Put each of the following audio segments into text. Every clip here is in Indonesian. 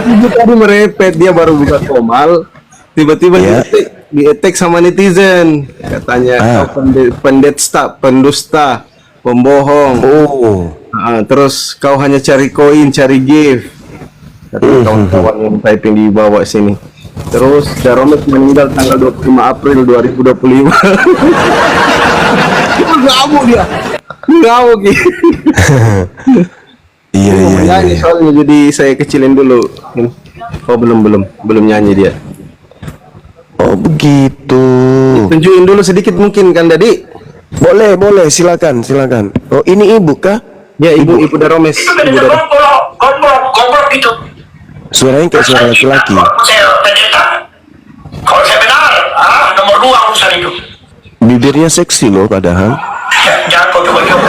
Ibu tadi merepet, dia baru buka komal, tiba-tiba di-attack sama netizen, katanya kau pendusta, pembohong. Terus kau hanya cari koin, cari gift. Katanya kawan-kawan yang typing di bawah sini. Terus Daromes meninggal tanggal 25 April 2025. Ngamuk dia. Ngamuk gitu. Iya. Ini soalnya jadi saya kecilin dulu. Oh belum nyanyi dia. Oh begitu. Tunjukin dulu sedikit mungkin kan Dadi? Boleh, silakan. Oh ini ibu kah? Ya ibu Daromes. Goblok gitu. Suaranya kayak suara laki-laki. Kalau saya benar, nomor 2 urusan itu. Bibirnya seksi loh padahal. Jangan kau coba-coba.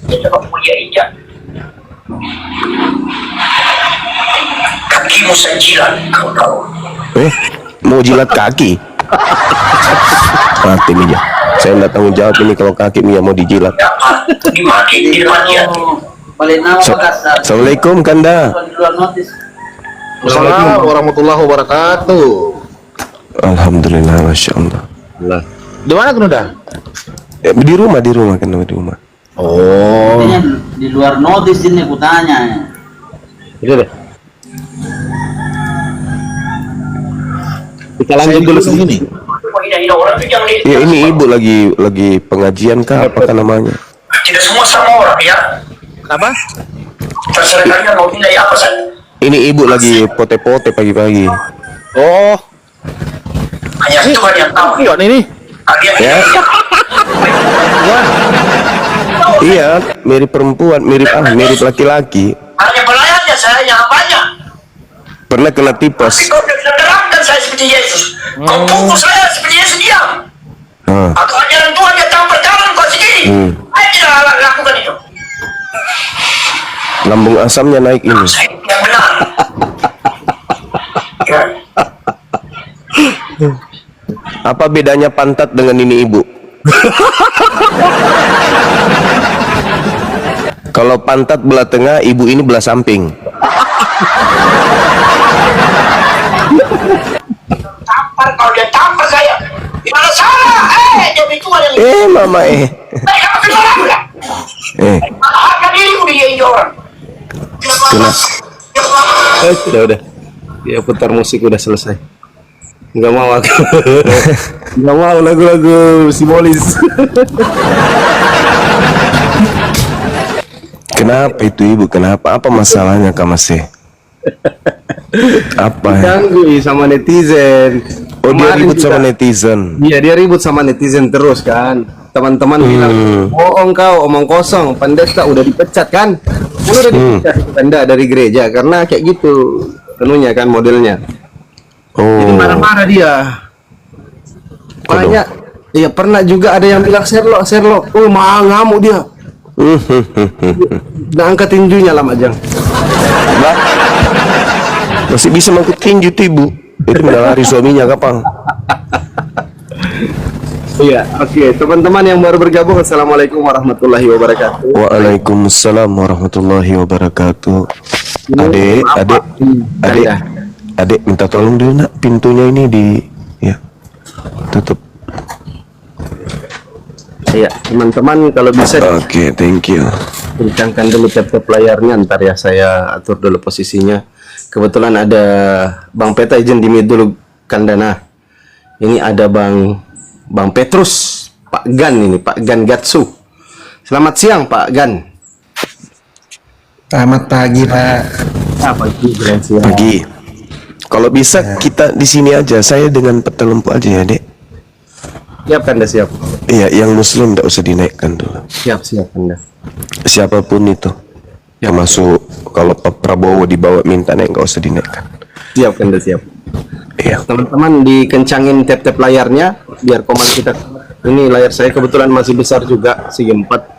Dia coba mulia injak. Kakimu saya jilat, kau tahu. Mau jilat kaki? Mati Mia. Saya nggak tanggung jawab ini kalau kaki Mia mau dijilat. Dimaki di depan dia. Assalamualaikum Kanda. Assalamualaikum warahmatullahi wabarakatuh. Alhamdulillah, masya Allah. Di mana Kanda? Di rumah kan di rumah. Oh. Di luar notis ini kutanya. Itu deh. Kita lanjut dulu sini. Ya ini ibu lagi pengajian kah apa namanya? Tidak semua sama orang ya. Apa? Terserah kalian mau nilai apa saja. Ini ibu lagi pote-pote pagi-pagi. Oh. Hanya Tuhan yang tahu. Iya ini. Ya. Iya, mirip perempuan, mirip laki-laki. Hanya pelayannya saya yang banyak. Pernah kena tipes. Kau terangkan saya seperti Yesus. Kau pukul saya seperti Yesus diam. Atau ajaran Tuhan yang tampar kanan kau segini. Saya tidak lakukan itu. Lambung asamnya naik ini. Saya yang benar. Ya. Apa bedanya pantat dengan ini ibu? Kalau pantat belah tengah, ibu ini belah samping. Tampar kalau dia tampar saya. Gimana salah? Jadi Tuhan yang Mama kamu kenal enggak? Harga dirimu dia orang. Udah. Ya putar musik udah selesai. Nggak mau aku. Nggak mau lagu-lagu simbolis. Kenapa itu ibu? Kenapa? Apa masalahnya Kak Masih? Apa? Ganggu sama netizen. Oh dia Kemarin ribut sama juga. netizen. Iya dia ribut sama netizen terus kan. Teman-teman bilang, bohong kau, omong kosong, pendeta udah dipecat kan? Udah dipecat pendeta dari gereja karena kayak gitu penuhnya kan modelnya. Jadi marah-marah dia. Banyak. Iya pernah juga ada yang bilang Sherlock. Oh ngamuk dia. Nah angkat tinjunya lah Majang. Masih bisa mangkut tinju tuh ibu. Itu menalari suaminya kapan? Iya, oke. Teman-teman yang baru bergabung, assalamualaikum warahmatullahi wabarakatuh. Waalaikumsalam warahmatullahi wabarakatuh. Adik, minta tolong dulu nak, pintunya ini tutup. Iya, teman-teman kalau bisa. Oke, thank you. Kencangkan dulu tap-tap layarnya, ntar ya saya atur dulu posisinya. Kebetulan ada Bang Peta, izin di mute dulu Kandana. Ini ada Bang Petrus, Pak Gan ini, Pak Gan Gatsu. Selamat siang Pak Gan. Selamat pagi Pak. Pagi. Kalau bisa kita di sini aja, saya dengan peta lampu aja ya dek. Siap Kanda, siap. Iya, yang muslim tidak usah dinaikkan dulu. Siap Kanda. Siapapun itu, termasuk kalau Pak Prabowo dibawa minta naik nggak usah dinaikkan. Siap Kanda, siap. Iya. Teman-teman dikencangin tap-tap layarnya biar koman kita. Ini layar saya kebetulan masih besar juga, segi 4.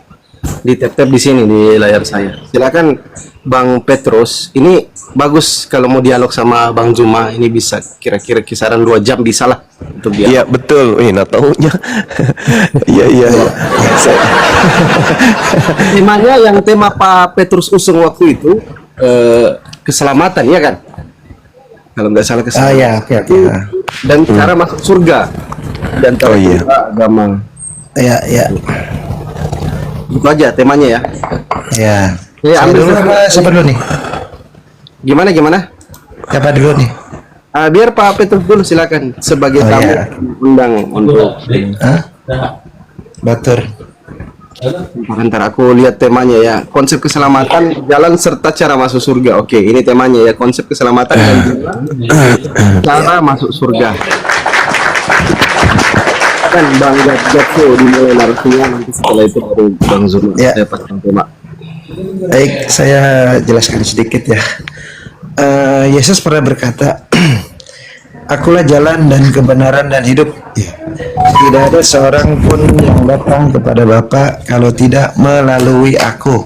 Di tap-tap di sini di layar saya. Silakan Bang Petrus. Ini bagus kalau mau dialog sama Bang Zuma. Ini bisa kira-kira kisaran 2 jam bisa lah untuk dialog. Iya betul. Nah tahunya. Iya. Temanya yang tema Pak Petrus usung waktu itu keselamatan, ya kan? Kalau nggak salah Ah keselamatan. ya, oke oke. Dan cara masuk surga dan Oh, iya. agama. Ya ya Itu aja temanya ya. ya. Ya, Saya ambil dulu satu. apa siapa dulu nih? Gimana? Siapa dulu nih? Biar Pak Petrus dulu silakan sebagai Oh, tamu iya. undang untuk Hah? Batur. Ntar aku lihat temanya ya. Konsep keselamatan, jalan serta cara masuk surga. Oke, ini temanya ya, konsep keselamatan dan jalan cara masuk surga. Kan Bang Gatso dimulai narasinya, nanti setelah itu baru Bang Zul. Ya. Saya pasang tema. Baik, saya jelaskan sedikit ya. Yesus pernah berkata, Akulah jalan dan kebenaran dan hidup. Ya. Tidak ada seorang pun yang datang kepada Bapa kalau tidak melalui aku.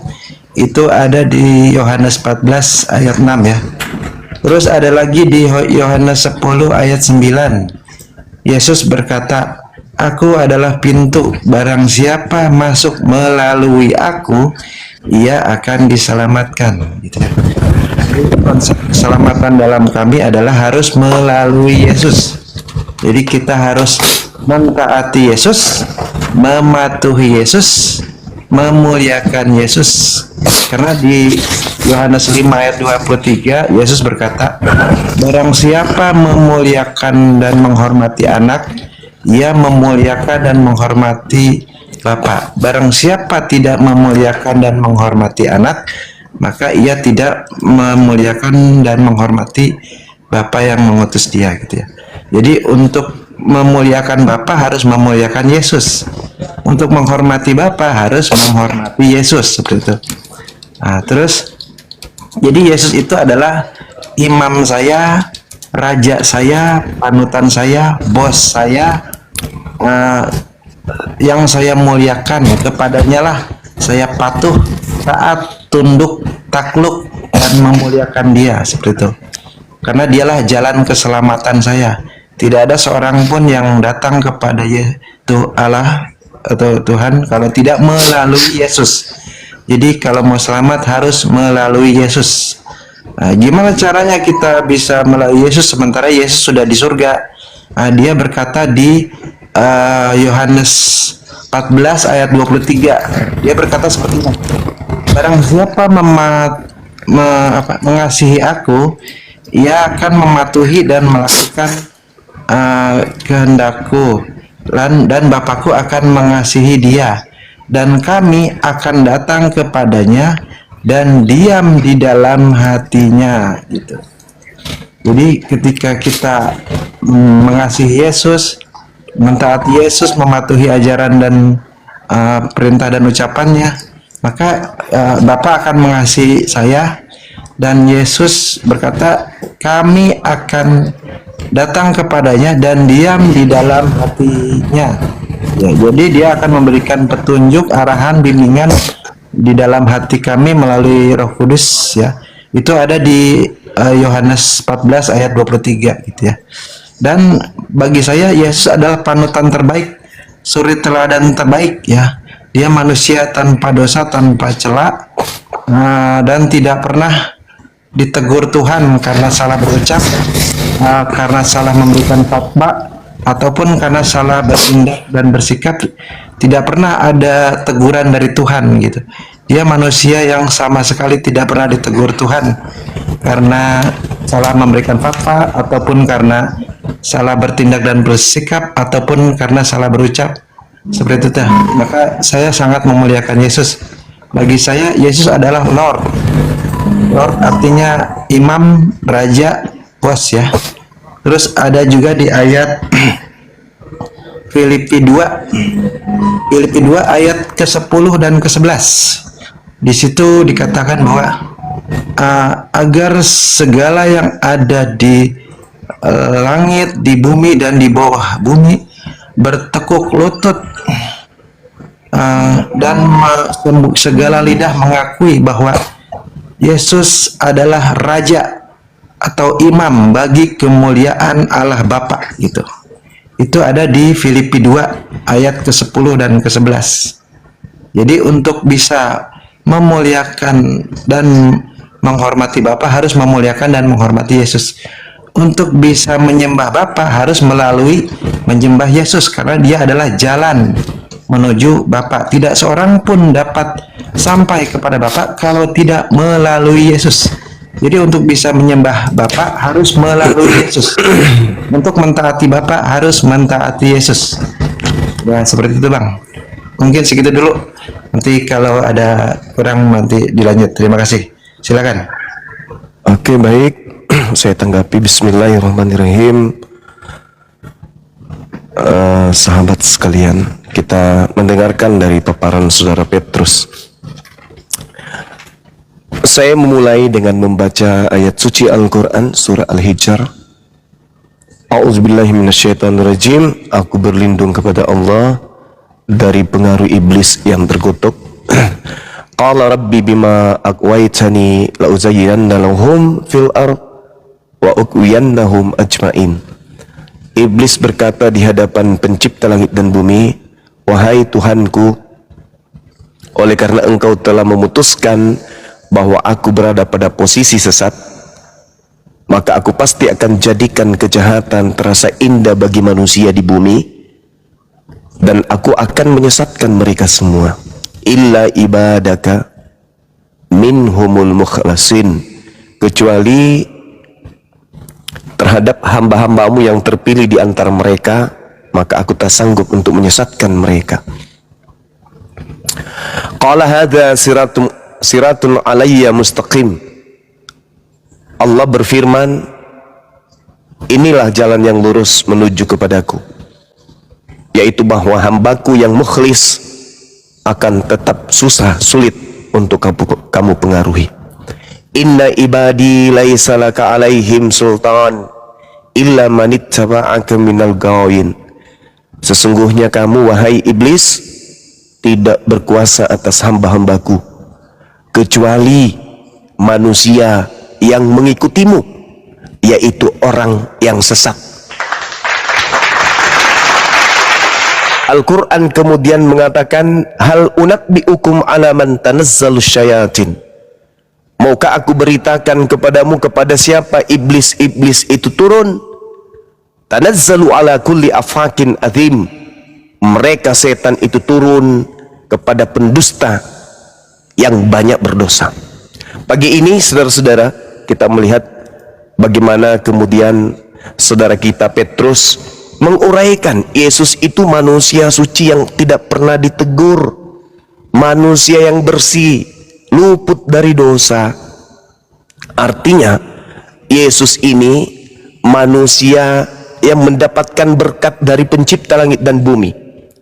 Itu ada di Yohanes 14 ayat 6 ya. Terus ada lagi di Yohanes 10 ayat 9. Yesus berkata, Aku adalah pintu, barang siapa masuk melalui aku, ia akan diselamatkan. Gitu ya. Konsep keselamatan dalam kami adalah harus melalui Yesus. Jadi kita harus mentaati Yesus, mematuhi Yesus, memuliakan Yesus. Karena di Yohanes 5 ayat 23 Yesus berkata, barang siapa memuliakan dan menghormati anak, ia memuliakan dan menghormati Bapa. Barang siapa tidak memuliakan dan menghormati anak, maka ia tidak memuliakan dan menghormati Bapa yang mengutus dia, gitu ya. Jadi untuk memuliakan Bapa harus memuliakan Yesus. Untuk menghormati Bapa harus menghormati Yesus, seperti itu. Nah, terus jadi Yesus itu adalah imam saya, raja saya, panutan saya, bos saya, yang saya muliakan. Kepadanya lah saya patuh, taat, tunduk, takluk, dan memuliakan dia, seperti itu. Karena dialah jalan keselamatan saya. Tidak ada seorang pun yang datang kepada Allah atau Tuhan kalau tidak melalui Yesus. Jadi kalau mau selamat harus melalui Yesus. Nah, gimana caranya kita bisa melalui Yesus sementara Yesus sudah di surga? Nah, dia berkata di Yohanes 14 ayat 23. Dia berkata seperti ini. Barang siapa mengasihi aku, ia akan mematuhi dan melakukan kehendakku, dan Bapakku akan mengasihi dia, dan kami akan datang kepadanya dan diam di dalam hatinya, gitu. Jadi ketika kita mengasihi Yesus, mentaati Yesus, mematuhi ajaran dan perintah dan ucapannya, maka Bapa akan mengasihi saya. Dan Yesus berkata, kami akan datang kepadanya dan diam di dalam hatinya. Ya, jadi dia akan memberikan petunjuk, arahan, bimbingan di dalam hati kami melalui Roh Kudus, ya. Itu ada di Yohanes 14 ayat 23, gitu ya. Dan bagi saya Yesus adalah panutan terbaik, suri teladan terbaik, ya. Dia manusia tanpa dosa, tanpa cela, dan tidak pernah ditegur Tuhan karena salah berucap, karena salah memberikan fatwa, ataupun karena salah bertindak dan bersikap. Tidak pernah ada teguran dari Tuhan, gitu. Dia manusia yang sama sekali tidak pernah ditegur Tuhan karena salah memberikan fatwa, ataupun karena salah bertindak dan bersikap, ataupun karena salah berucap, seperti itu. Maka saya sangat memuliakan Yesus. Bagi saya Yesus adalah Lord. Lord artinya imam, raja, bos, ya. Terus ada juga di ayat Filipi 2 ayat ke-10 dan ke-11. Di situ dikatakan bahwa agar segala yang ada di langit, di bumi, dan di bawah bumi bertekuk lutut, dan segala lidah mengakui bahwa Yesus adalah raja atau imam bagi kemuliaan Allah Bapa, gitu. Itu ada di Filipi 2 ayat ke-10 dan ke-11. Jadi untuk bisa memuliakan dan menghormati Bapa harus memuliakan dan menghormati Yesus. Untuk bisa menyembah Bapa harus melalui menyembah Yesus, karena dia adalah jalan menuju Bapa. Tidak seorang pun dapat sampai kepada Bapa kalau tidak melalui Yesus. Jadi untuk bisa menyembah Bapa harus melalui Yesus. Untuk mentaati Bapa harus mentaati Yesus. Ya, seperti itu Bang. Mungkin segitu dulu. Nanti kalau ada kurang nanti dilanjut. Terima kasih. Silakan. Oke, baik. Saya tanggapi. Bismillahirrahmanirrahim. Sahabat sekalian, kita mendengarkan dari paparan Saudara Petrus. Saya memulai dengan membaca ayat suci Al-Quran, surah Al-Hijr. A'udzubillahi minasyaitonirrajim. Aku berlindung kepada Allah dari pengaruh iblis yang terkutuk. Qala rabbi bima aqwaitani la'uzayyinanna lahum fil ard wa uqwiyannahum ajmain. Iblis berkata di hadapan pencipta langit dan bumi, wahai Tuhanku, oleh karena engkau telah memutuskan bahwa aku berada pada posisi sesat, maka aku pasti akan jadikan kejahatan terasa indah bagi manusia di bumi, dan aku akan menyesatkan mereka semua. Illa ibadaka minhumul mukhlasin, kecuali terhadap hamba-hambamu yang terpilih di antara mereka, maka aku tak sanggup untuk menyesatkan mereka. Qala hadza siratun alayya mustaqim. Allah berfirman, inilah jalan yang lurus menuju kepadaku, yaitu bahwa hambaku yang mukhlis akan tetap susah sulit untuk kamu pengaruhi. Inna ibadi laisa laka alaihim sultan illa manittaba'aka minal gawin. Sesungguhnya kamu, wahai iblis, tidak berkuasa atas hamba-hambaku kecuali manusia yang mengikutimu, yaitu orang yang sesat. Al-Quran kemudian mengatakan, hal unabbi'ukum ala man tanazzalus syayatin. Maukah aku beritakan kepadamu kepada siapa iblis-iblis itu turun? Tanazzalu ala kulli afakin azim. Mereka setan itu turun kepada pendusta yang banyak berdosa. Pagi ini saudara-saudara, kita melihat bagaimana kemudian saudara kita Petrus menguraikan Yesus itu manusia suci yang tidak pernah ditegur, manusia yang bersih, luput dari dosa. Artinya Yesus ini manusia yang mendapatkan berkat dari pencipta langit dan bumi.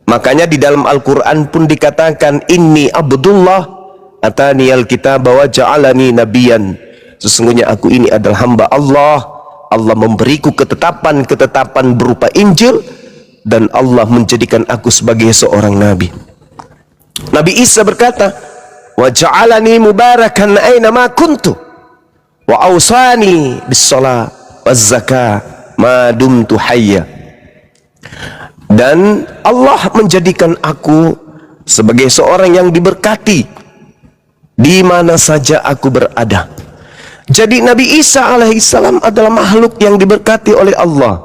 Makanya di dalam Al-Quran pun dikatakan, inni abdullah atani al-kitab wa ja'alani nabiyan. Sesungguhnya aku ini adalah hamba Allah. Allah memberiku ketetapan-ketetapan berupa Injil, dan Allah menjadikan aku sebagai seorang nabi. Nabi Isa berkata, wa ja'alani mubarakan aina ma kuntu wa awsani bis-shalah waz zakah ma dumtu hayya. Dan Allah menjadikan aku sebagai seorang yang diberkati di mana saja aku berada. Jadi Nabi Isa alaihissalam adalah makhluk yang diberkati oleh Allah,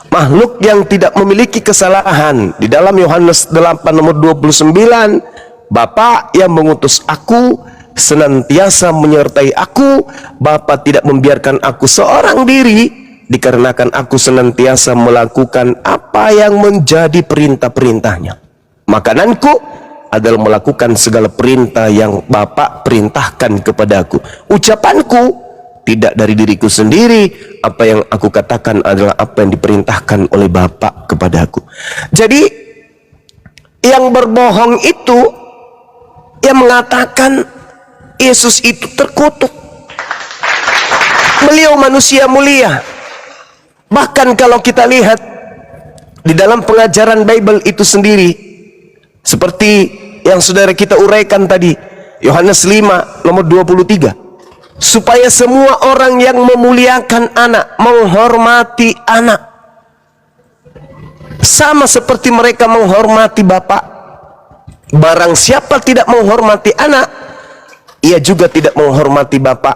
makhluk yang tidak memiliki kesalahan. Di dalam Yohanes 8 nomor 29, Bapa yang mengutus aku senantiasa menyertai aku. Bapa tidak membiarkan aku seorang diri, dikarenakan aku senantiasa melakukan apa yang menjadi perintah-perintahnya. Makananku adalah melakukan segala perintah yang Bapa perintahkan kepadaku. Ucapanku tidak dari diriku sendiri, apa yang aku katakan adalah apa yang diperintahkan oleh Bapa kepadaku. Jadi yang berbohong itu, yang mengatakan Yesus itu terkutuk. Beliau manusia mulia. Bahkan kalau kita lihat di dalam pengajaran Bible itu sendiri, seperti yang saudara kita uraikan tadi, Yohanes 5 nomor 23, supaya semua orang yang memuliakan anak, menghormati anak, sama seperti mereka menghormati Bapa. Barang siapa tidak menghormati anak, ia juga tidak menghormati Bapa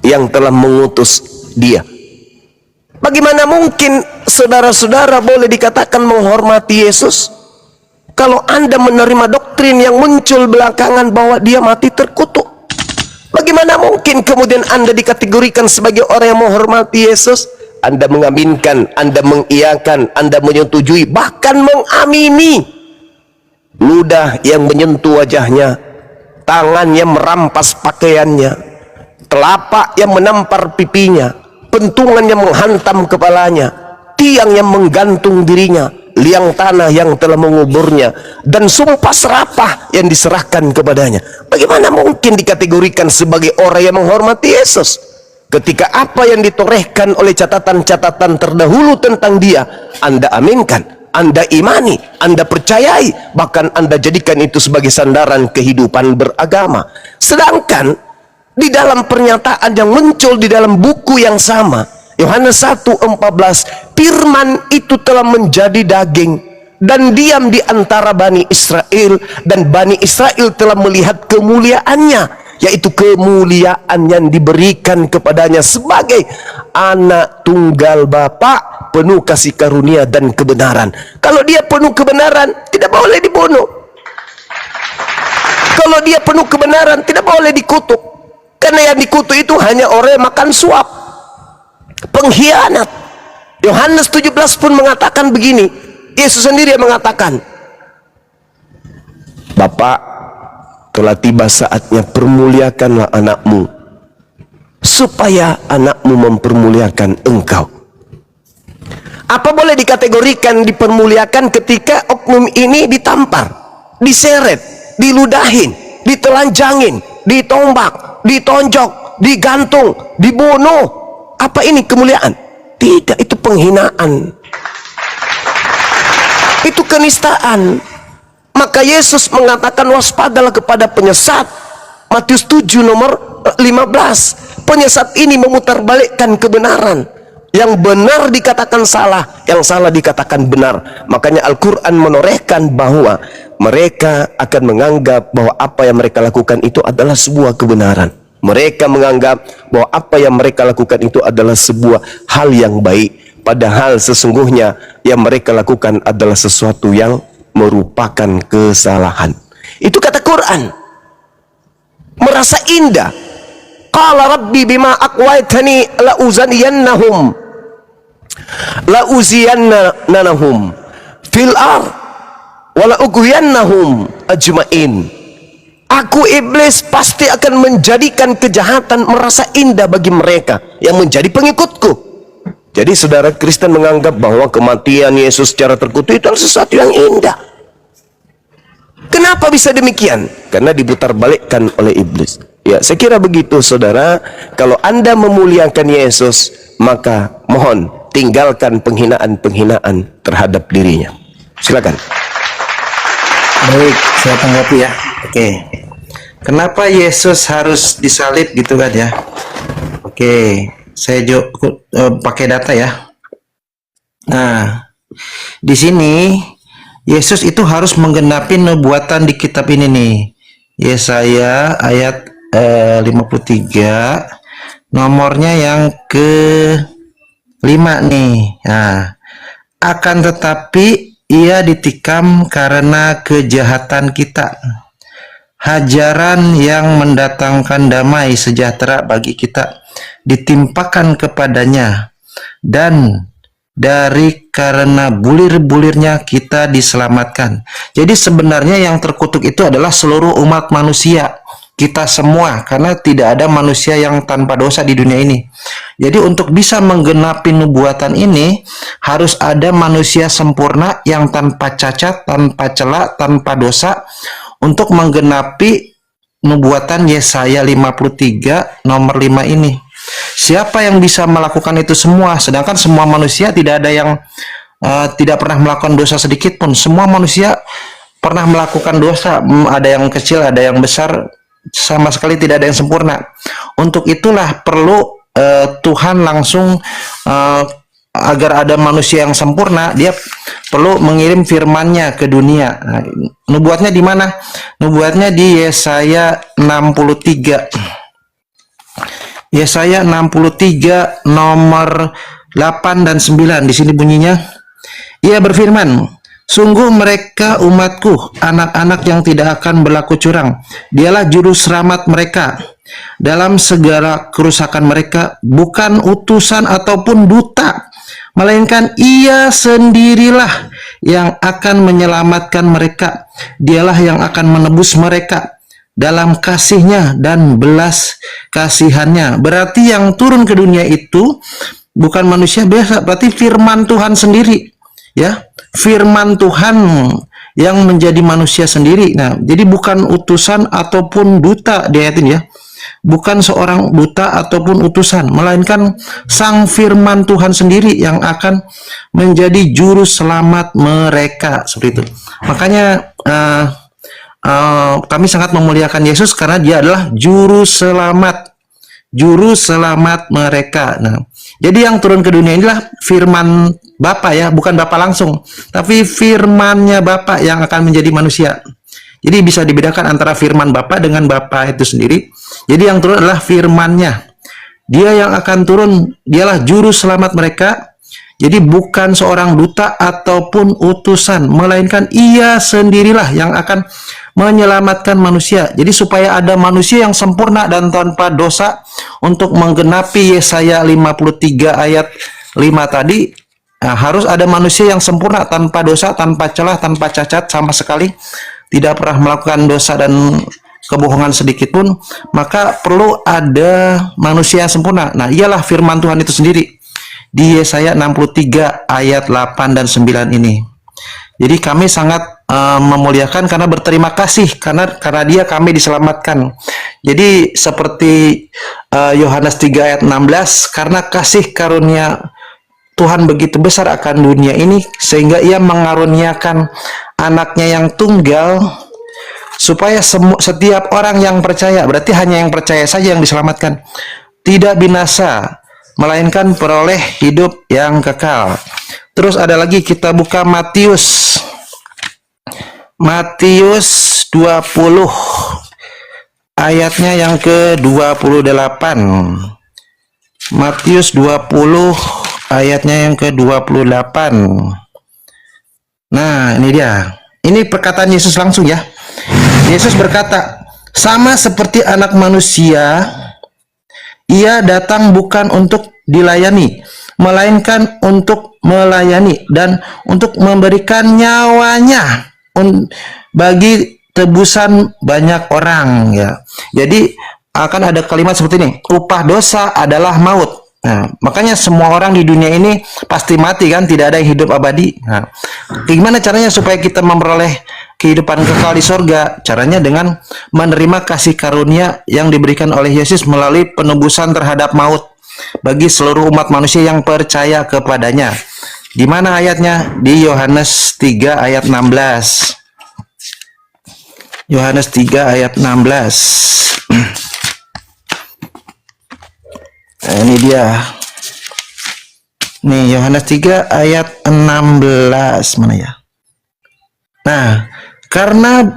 yang telah mengutus dia. Bagaimana mungkin saudara-saudara boleh dikatakan menghormati Yesus kalau Anda menerima doktrin yang muncul belakangan bahwa dia mati terkutuk? Bagaimana mungkin kemudian Anda dikategorikan sebagai orang yang menghormati Yesus? Anda mengaminkan, Anda mengiyakan, Anda menyetujui, bahkan mengamini ludah yang menyentuh wajahnya, tangannya merampas pakaiannya, telapak yang menampar pipinya, pentungan yang menghantam kepalanya, tiang yang menggantung dirinya, liang tanah yang telah menguburnya, dan sumpah serapah yang diserahkan kepadanya. Bagaimana mungkin dikategorikan sebagai orang yang menghormati Yesus ketika apa yang ditorehkan oleh catatan-catatan terdahulu tentang dia Anda aminkan, Anda imani, Anda percayai, bahkan Anda jadikan itu sebagai sandaran kehidupan beragama. Sedangkan di dalam pernyataan yang muncul di dalam buku yang sama, Yohanes 1:14, firman itu telah menjadi daging dan diam di antara Bani Israel, dan Bani Israel telah melihat kemuliaannya, yaitu kemuliaan yang diberikan kepadanya sebagai anak tunggal Bapa, penuh kasih karunia dan kebenaran. Kalau dia penuh kebenaran, tidak boleh dibunuh. Kalau dia penuh kebenaran, tidak boleh dikutuk. Karena yang dikutuk itu hanya orang yang makan suap, pengkhianat. Yohanes 17 pun mengatakan begini, Yesus sendiri yang mengatakan, Bapa, telah tiba saatnya permuliakanlah anakmu, supaya anakmu mempermuliakan engkau. Apa boleh dikategorikan dipermuliakan ketika oknum ini ditampar, diseret, diludahin, ditelanjangin, ditombak, ditonjok, digantung, dibunuh? Apa ini kemuliaan? Tidak, itu penghinaan, itu kenistaan. Maka Yesus mengatakan waspadalah kepada penyesat. Matius 7 nomor 15. Penyesat ini memutarbalikkan kebenaran. Yang benar dikatakan salah, yang salah dikatakan benar. Makanya Al-Quran menorehkan bahwa mereka akan menganggap bahwa apa yang mereka lakukan itu adalah sebuah kebenaran. Mereka menganggap bahwa apa yang mereka lakukan itu adalah sebuah hal yang baik, padahal sesungguhnya yang mereka lakukan adalah sesuatu yang merupakan kesalahan. Itu kata Quran. Merasa indah. Qala rabbi bima aqwaitani la'uzaniyannahum la'uziyannahum fil ar wa la'ugwiyannahum ajmain. Aku iblis pasti akan menjadikan kejahatan merasa indah bagi mereka yang menjadi pengikutku. Jadi saudara Kristen menganggap bahwa kematian Yesus secara terkutuk itu adalah sesuatu yang indah. Kenapa bisa demikian? Karena diputarbalikkan oleh iblis. Ya, saya kira begitu saudara. Kalau Anda memuliakan Yesus, maka mohon tinggalkan penghinaan-penghinaan terhadap dirinya. Silakan. Baik, saya tanggapi ya. Oke. Kenapa Yesus harus disalib gitu kan ya? Oke, saya pakai data ya. Nah, di sini Yesus itu harus menggenapi nubuatan di kitab ini nih. Yesaya ayat 53, nomornya yang ke-5 nih. Nah, akan tetapi ia ditikam karena kejahatan kita, hajaran yang mendatangkan damai sejahtera bagi kita ditimpakan kepadanya, dan dari karena bulir-bulirnya kita diselamatkan. Jadi sebenarnya yang terkutuk itu adalah seluruh umat manusia, kita semua, karena tidak ada manusia yang tanpa dosa di dunia ini. Jadi untuk bisa menggenapi nubuatan ini harus ada manusia sempurna yang tanpa cacat, tanpa celah, tanpa dosa, untuk menggenapi nubuatan Yesaya 53 nomor 5 ini. Siapa yang bisa melakukan itu semua? Sedangkan semua manusia tidak ada yang tidak pernah melakukan dosa sedikit pun. Semua manusia pernah melakukan dosa, ada yang kecil, ada yang besar, sama sekali tidak ada yang sempurna. Untuk itulah perlu Tuhan langsung agar ada manusia yang sempurna, dia perlu mengirim firman-Nya ke dunia. Nah, nubuatnya di mana? Nubuatnya di Yesaya 63. Yesaya 63 nomor 8 dan 9. Di sini bunyinya, Ia berfirman, sungguh mereka umatku, anak-anak yang tidak akan berlaku curang. Dialah juru selamat mereka dalam segala kerusakan mereka, bukan utusan ataupun duta, melainkan Ia sendirilah yang akan menyelamatkan mereka. Dialah yang akan menebus mereka dalam kasih-Nya dan belas kasihan-Nya. Berarti yang turun ke dunia itu bukan manusia biasa, berarti firman Tuhan sendiri, ya. Firman Tuhan yang menjadi manusia sendiri. Nah, jadi bukan utusan ataupun duta di ayat ini, ya. Bukan seorang duta ataupun utusan, melainkan sang firman Tuhan sendiri yang akan menjadi juru selamat mereka, seperti itu. Makanya kami sangat memuliakan Yesus karena Dia adalah juru selamat mereka. Nah, jadi yang turun ke dunia inilah firman Bapa, ya, bukan Bapa langsung, tapi firman-Nya Bapa yang akan menjadi manusia. Jadi bisa dibedakan antara firman Bapa dengan Bapa itu sendiri. Jadi yang turun adalah firman-Nya. Dia yang akan turun, dialah juru selamat mereka. Jadi bukan seorang duta ataupun utusan, melainkan Ia sendirilah yang akan menyelamatkan manusia. Jadi supaya ada manusia yang sempurna dan tanpa dosa untuk menggenapi Yesaya 53 ayat 5 tadi, harus ada manusia yang sempurna, tanpa dosa, tanpa celah, tanpa cacat sama sekali, tidak pernah melakukan dosa dan kebohongan sedikit pun. Maka perlu ada manusia yang sempurna. Nah, ialah firman Tuhan itu sendiri di Yesaya 63 ayat 8 dan 9 ini. Jadi kami sangat memuliakan karena berterima kasih karena Dia kami diselamatkan. Jadi seperti Yohanes 3 ayat 16, karena kasih karunia Tuhan begitu besar akan dunia ini sehingga Ia mengaruniakan anaknya yang tunggal supaya setiap orang yang percaya, berarti hanya yang percaya saja yang diselamatkan, tidak binasa, melainkan peroleh hidup yang kekal. Terus ada lagi, kita buka Matius 20 ayatnya yang ke-28. Matius 20 ayatnya yang ke-28. Nah, ini dia. Ini perkataan Yesus langsung, ya. Yesus berkata, sama seperti anak manusia, Ia datang bukan untuk dilayani, melainkan untuk melayani dan untuk memberikan nyawanya bagi tebusan banyak orang, ya. Jadi akan ada kalimat seperti ini, upah dosa adalah maut. Nah, makanya semua orang di dunia ini pasti mati, kan, tidak ada yang hidup abadi. Nah, gimana caranya supaya kita memperoleh kehidupan kekal di sorga? Caranya dengan menerima kasih karunia yang diberikan oleh Yesus melalui penebusan terhadap maut bagi seluruh umat manusia yang percaya kepadanya. Di mana ayatnya? Di Yohanes 3 ayat 16. Yohanes 3 ayat 16. Nah, ini dia. Nih, Yohanes 3 ayat 16. Mana ya? Nah, karena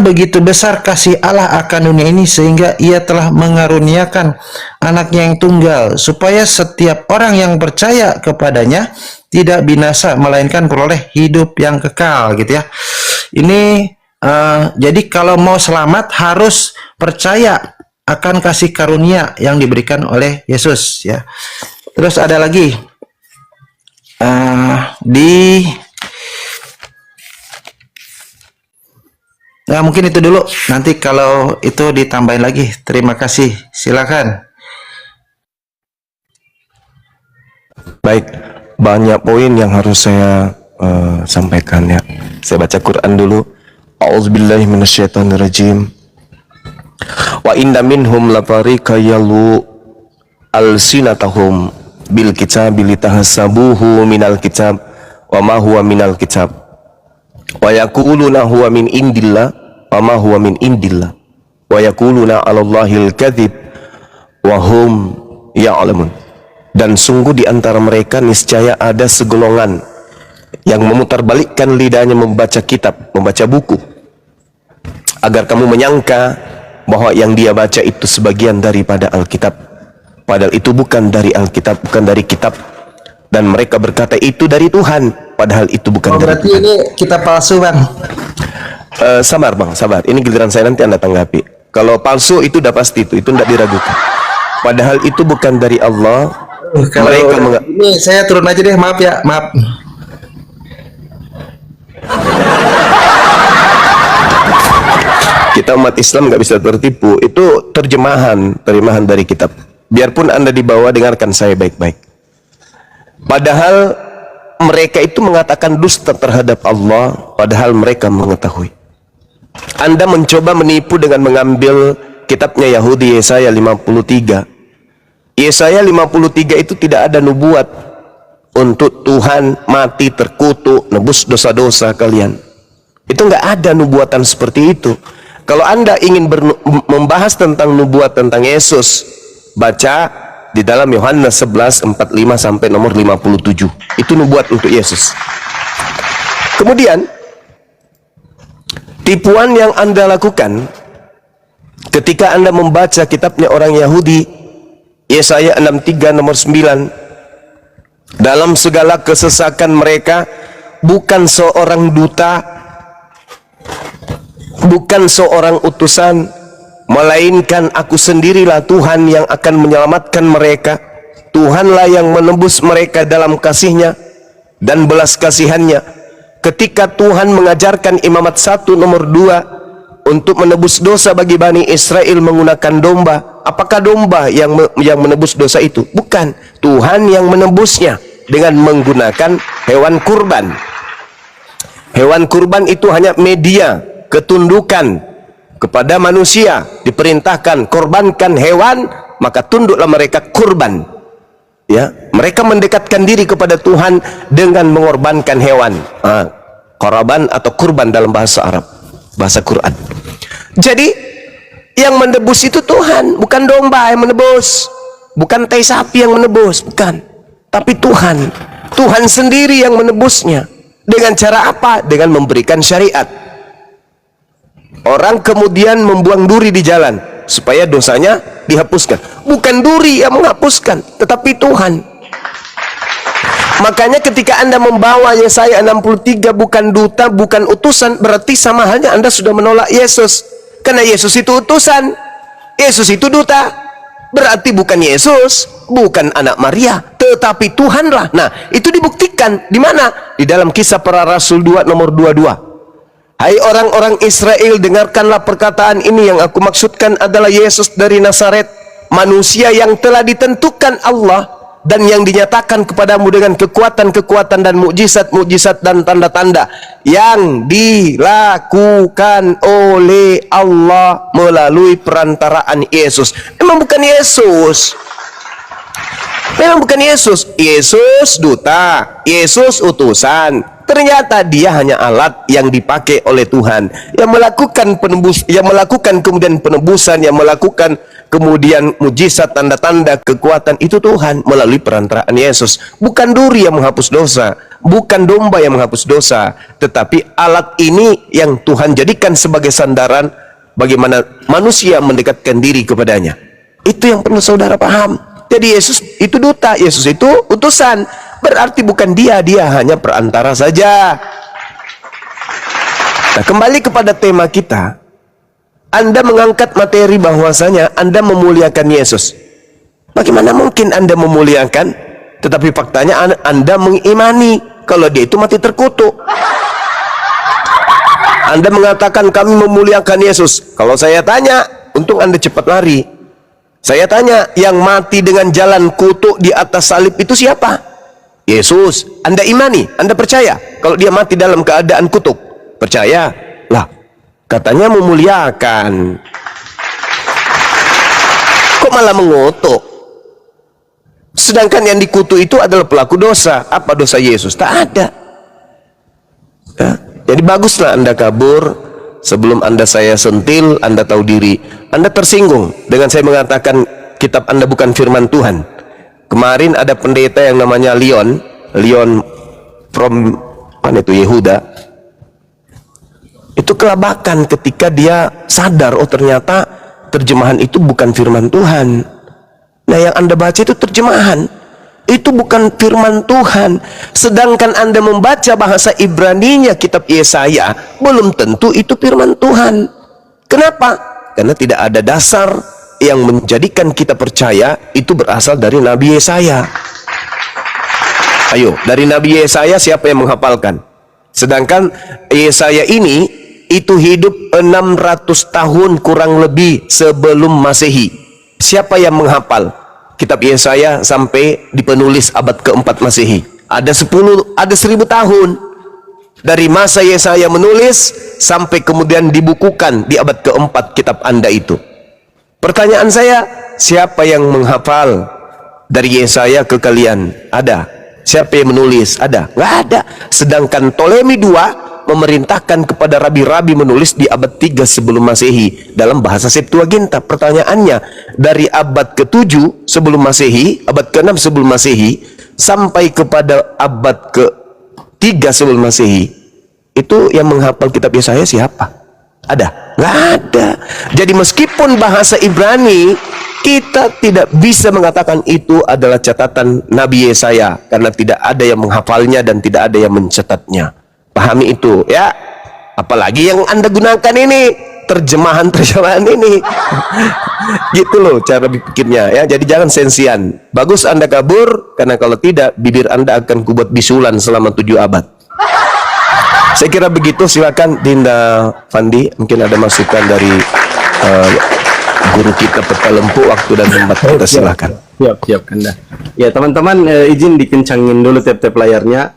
begitu besar kasih Allah akan dunia ini sehingga Ia telah mengaruniakan anaknya yang tunggal supaya setiap orang yang percaya kepadanya tidak binasa melainkan peroleh hidup yang kekal, gitu, ya. Ini jadi kalau mau selamat harus percaya akan kasih karunia yang diberikan oleh Yesus, ya. Terus ada lagi nah, mungkin itu dulu. Nanti kalau itu ditambahin lagi. Terima kasih. Silakan. Baik, banyak poin yang harus saya sampaikan, ya. Saya baca Quran dulu. A'udzubillahi minasyaitonirrajim. Wa inna minhum lafariqa yalu alsinatahum bil kitabi litahsabuhu minal kitab wa ma huwa minal kitab wa yaquluna huwa min indillah wa ma huwa min indillah wa yaquluna 'alallahil kadzib wa hum ya'lamun. Dan sungguh di antara mereka niscaya ada segolongan yang memutarbalikkan lidahnya membaca kitab, membaca buku, agar kamu menyangka bahwa yang dia baca itu sebagian daripada Alkitab, padahal itu bukan dari Alkitab, bukan dari kitab. Dan mereka berkata itu dari Tuhan, padahal itu bukan dari berarti Tuhan. ini kitab palsu, Bang. Sabar bang, sabar. Ini giliran saya, nanti Anda tanggapi. Kalau palsu itu udah pasti, itu tidak diragukan. Padahal itu bukan dari Allah. Kalau Mereka ini saya turun aja deh, maaf ya, maaf. Kita umat Islam nggak bisa tertipu. Itu terjemahan dari kitab. Biarpun Anda dibawa, dengarkan saya baik-baik. Padahal mereka itu mengatakan dusta terhadap Allah, padahal mereka mengetahui. Anda mencoba menipu dengan mengambil kitabnya Yahudi, Yesaya 53. Yesaya 53 itu tidak ada nubuat untuk Tuhan mati terkutuk, nebus dosa-dosa kalian. Itu nggak ada nubuatan seperti itu. Kalau Anda ingin membahas tentang nubuat tentang Yesus, baca di dalam Yohanes 11:45 sampai nomor 57. Itu nubuat untuk Yesus. Kemudian tipuan yang Anda lakukan ketika Anda membaca kitabnya orang Yahudi, Yesaya 63 nomor 9, dalam segala kesesakan mereka bukan seorang duta, bukan seorang utusan, melainkan aku sendirilah Tuhan yang akan menyelamatkan mereka. Tuhanlah yang menembus mereka dalam kasih-Nya dan belas kasihan-Nya. Ketika Tuhan mengajarkan imamat 1 nomor 2 untuk menebus dosa bagi Bani Israel menggunakan domba, apakah domba yang menebus dosa itu? Bukan. Tuhan yang menebusnya dengan menggunakan hewan kurban. Hewan kurban itu hanya media ketundukan kepada manusia. Diperintahkan korbankan hewan, maka tunduklah mereka kurban. Ya, mereka mendekatkan diri kepada Tuhan dengan mengorbankan hewan. Korban atau kurban dalam bahasa Arab, bahasa Quran. Jadi yang menebus itu Tuhan, bukan domba yang menebus, bukan tai sapi yang menebus, bukan. Tapi Tuhan, Tuhan sendiri yang menebusnya. Dengan cara apa? Dengan memberikan syariat. Orang kemudian membuang duri di jalan supaya dosanya dihapuskan. Bukan duri yang menghapuskan, tetapi Tuhan. Makanya ketika Anda membawa Yesaya 63 bukan duta, bukan utusan, berarti sama halnya Anda sudah menolak Yesus. Karena Yesus itu utusan, Yesus itu duta. Berarti bukan Yesus, bukan anak Maria, tetapi Tuhanlah. Nah, itu dibuktikan di mana? Di dalam Kisah Para Rasul 2 nomor 22. Hai orang-orang Israel, dengarkanlah perkataan ini. Yang aku maksudkan adalah Yesus dari Nazaret, manusia yang telah ditentukan Allah dan yang dinyatakan kepadamu dengan kekuatan-kekuatan dan mukjizat-mukjizat dan tanda-tanda yang dilakukan oleh Allah melalui perantaraan Yesus. Memang bukan Yesus. Memang bukan Yesus. Yesus duta, Yesus utusan. Ternyata dia hanya alat yang dipakai oleh Tuhan, yang melakukan penebus, yang melakukan kemudian penebusan, yang melakukan kemudian mujizat, tanda-tanda, kekuatan, itu Tuhan melalui perantaraan Yesus. Bukan duri yang menghapus dosa, bukan domba yang menghapus dosa, tetapi alat ini yang Tuhan jadikan sebagai sandaran bagaimana manusia mendekatkan diri kepadanya. Itu yang perlu saudara paham. Jadi Yesus itu duta, Yesus itu utusan. Berarti bukan dia hanya perantara saja. Nah, kembali kepada tema kita. Anda mengangkat materi bahwasanya Anda memuliakan Yesus. Bagaimana mungkin Anda memuliakan, tetapi faktanya Anda mengimani kalau dia itu mati terkutuk. Anda mengatakan kami memuliakan Yesus. Kalau saya tanya, untung Anda cepat lari. Saya tanya, yang mati dengan jalan kutuk di atas salib itu siapa? Yesus. Anda imani, Anda percaya kalau dia mati dalam keadaan kutuk? Percaya? Lah, katanya memuliakan. Kok malah mengutuk? Sedangkan yang dikutuk itu adalah pelaku dosa. Apa dosa Yesus? Tak ada. Ya, jadi baguslah Anda kabur. Sebelum Anda saya sentil, Anda tahu diri. Anda tersinggung dengan saya mengatakan kitab Anda bukan firman Tuhan. Kemarin ada pendeta yang namanya Leon from mana itu, Yehuda. Itu kelabakan ketika dia sadar, oh ternyata terjemahan itu bukan firman Tuhan. Nah, yang Anda baca itu terjemahan, itu bukan firman Tuhan. Sedangkan Anda membaca bahasa Ibraninya kitab Yesaya, belum tentu itu firman Tuhan. Kenapa? Karena tidak ada dasar yang menjadikan kita percaya itu berasal dari Nabi Yesaya. Ayo, dari Nabi Yesaya siapa yang menghafalkan? Sedangkan Yesaya ini itu hidup 600 tahun kurang lebih sebelum Masehi. Siapa yang menghafal kitab Yesaya sampai dipenulis abad keempat Masehi? Ada 1000 tahun dari masa Yesaya menulis sampai kemudian dibukukan di abad keempat kitab Anda itu. Pertanyaan saya, siapa yang menghafal dari Yesaya ke kalian? Ada. Siapa yang menulis? Ada. Nggak ada. Sedangkan Ptolemy II memerintahkan kepada rabi-rabi menulis di abad 3 sebelum Masehi dalam bahasa Septuaginta. Pertanyaannya, dari abad ke-7 sebelum Masehi, abad ke-6 sebelum Masehi, sampai kepada abad ke-3 sebelum Masehi, itu yang menghafal kitab Yesaya siapa? Ada? Nggak ada. Jadi meskipun bahasa Ibrani, kita tidak bisa mengatakan itu adalah catatan Nabi Yesaya, karena tidak ada yang menghafalnya dan tidak ada yang mencatatnya. Pahami itu ya. Apalagi yang Anda gunakan ini terjemahan ini. Gitu loh cara berpikirnya ya. Jadi jangan sensian. Bagus Anda kabur, karena kalau tidak bibir Anda akan kubuat bisulan selama 7 abad. Saya kira begitu. Silakan Dinda Fandi, mungkin ada masukan dari guru kita Peta Lempu. Waktu dan tempat kita silakan. Siap Anda. Ya teman-teman, izin dikencangin dulu tap-tap layarnya,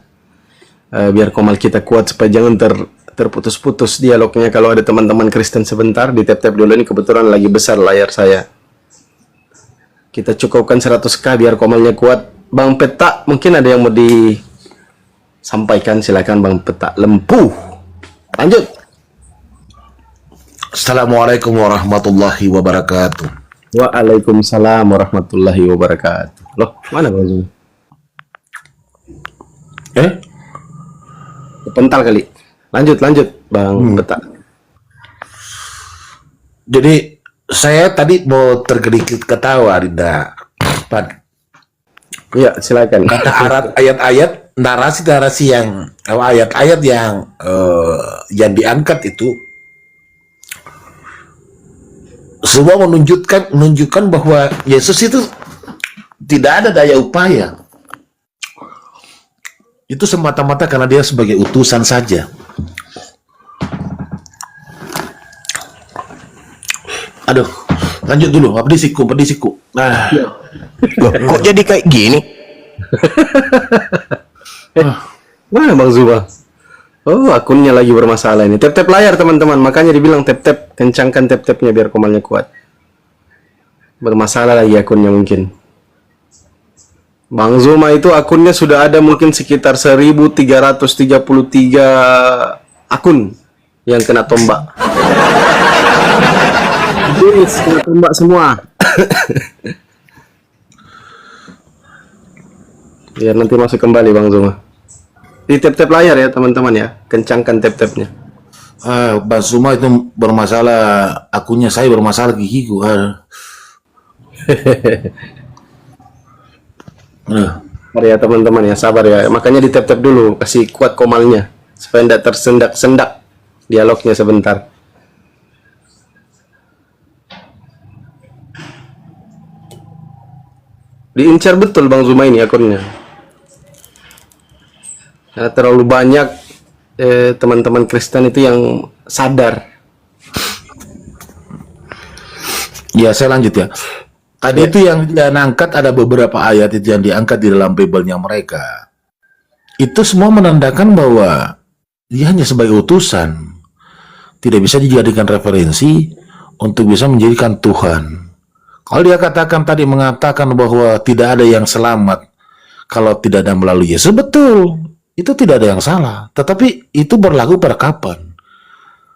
biar komal kita kuat supaya jangan terputus-putus dialognya. Kalau ada teman-teman Kristen sebentar di tap-tap dulu, ini kebetulan lagi besar layar saya. Kita cukupkan 100k biar komalnya kuat. Bang Peta, mungkin ada yang mau disampaikan, silakan Bang Peta Lempu. Lanjut. Assalamualaikum warahmatullahi wabarakatuh. Waalaikumsalam warahmatullahi wabarakatuh. Loh, mana Bang Zul? Pental kali. Lanjut Bang Peta. Jadi saya tadi mau tergelitik ketawa, Dinda. Iya, silakan. Kata ayat-ayat narasi-narasi yang ayat-ayat yang diangkat itu semua menunjukkan bahwa Yesus itu tidak ada daya upaya. Itu semata-mata karena dia sebagai utusan saja. Aduh, lanjut dulu. Pedisiku. Nah, Loh, kok jadi kayak gini? Mana Bang Zuba? Oh, akunnya lagi bermasalah ini. Tap-tap layar teman-teman, makanya dibilang tap-tap, kencangkan tap-tapnya biar komalnya kuat. Bermasalah lagi akunnya mungkin. Bang Zuma itu akunnya sudah ada mungkin sekitar 1333 akun yang kena tombak. Yes, kena tombak semua. Biar nanti masuk kembali Bang Zuma. Di tap-tap layar ya teman-teman ya, kencangkan tap-tapnya. Bang Zuma itu bermasalah, akunnya saya bermasalah gigiku. Sabar ya teman-teman ya, sabar ya. Makanya di tap-tap dulu, kasih kuat komalnya supaya tidak tersendak-sendak dialognya sebentar. Diincar betul Bang Zuma ini akunnya. Karena terlalu banyak teman-teman Kristen itu yang sadar. Ya, saya lanjut ya. Tadi itu yang dia angkat, ada beberapa ayat itu yang diangkat di dalam Bible-nya mereka. Itu semua menandakan bahwa dia hanya sebagai utusan. Tidak bisa dijadikan referensi untuk bisa menjadikan Tuhan. Kalau dia mengatakan bahwa tidak ada yang selamat kalau tidak ada melalui Yesus, betul. Itu tidak ada yang salah. Tetapi itu berlaku pada kapan?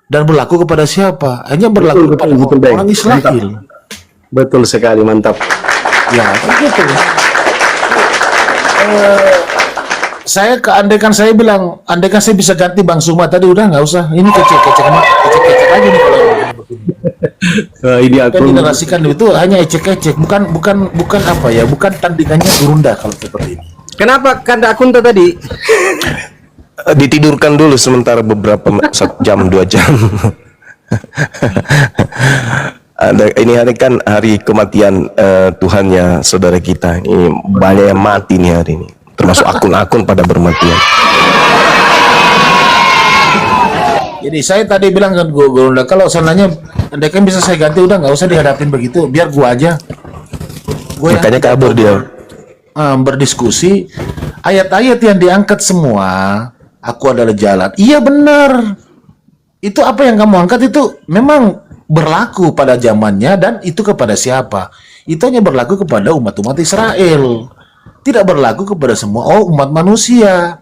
Dan berlaku kepada siapa? Hanya berlaku kepada orang Israel. Betul sekali, mantap. Ya, betul. Saya keandekan saya bilang, andaikan saya bisa ganti Bang Suma tadi, udah nggak usah. Ini kecek-kecek aja nih kalau Ini kan aku dinarasikan itu hanya ecek-ecek, bukan apa ya, bukan tandingannya Gurunda kalau seperti ini. kenapa kanda akunta tadi? Ditidurkan dulu sementara beberapa jam, 2 jam. Ini hari kan hari kematian Tuhannya saudara kita. Ini banyak yang mati nih hari ini, termasuk akun-akun pada bermatian. Jadi saya tadi bilang kan Gurunda, kalau sananya andaikan bisa saya ganti, udah nggak usah dihadapin begitu, biar gua aja. Gua yang Makanya kabur dia. berdiskusi ayat-ayat yang diangkat semua. Aku adalah jalan. Iya benar. Itu apa yang kamu angkat itu memang berlaku pada zamannya dan itu kepada siapa? Itu hanya berlaku kepada umat-umat Israel. Tidak berlaku kepada semua umat manusia.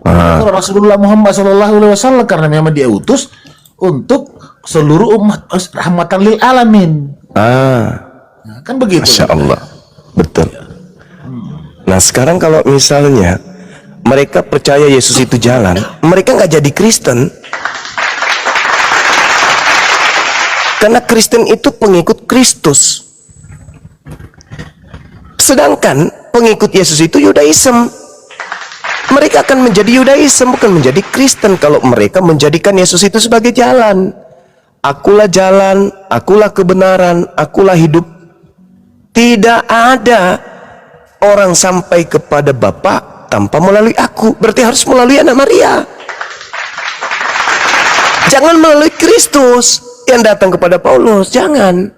Kalau Rasulullah Muhammad SAW karena memang dia utus untuk seluruh umat rahmatan lil alamin. Nah, kan begitu. Masya Allah, betul. Nah sekarang kalau misalnya mereka percaya Yesus itu jalan, mereka nggak jadi Kristen. Karena Kristen itu pengikut Kristus. Sedangkan pengikut Yesus itu Yudaism. Mereka akan menjadi Yudaism, bukan menjadi Kristen kalau mereka menjadikan Yesus itu sebagai jalan. Akulah jalan, akulah kebenaran, akulah hidup. Tidak ada orang sampai kepada Bapa tanpa melalui aku. Berarti harus melalui anak Maria. Jangan melalui Kristus yang datang kepada Paulus, jangan.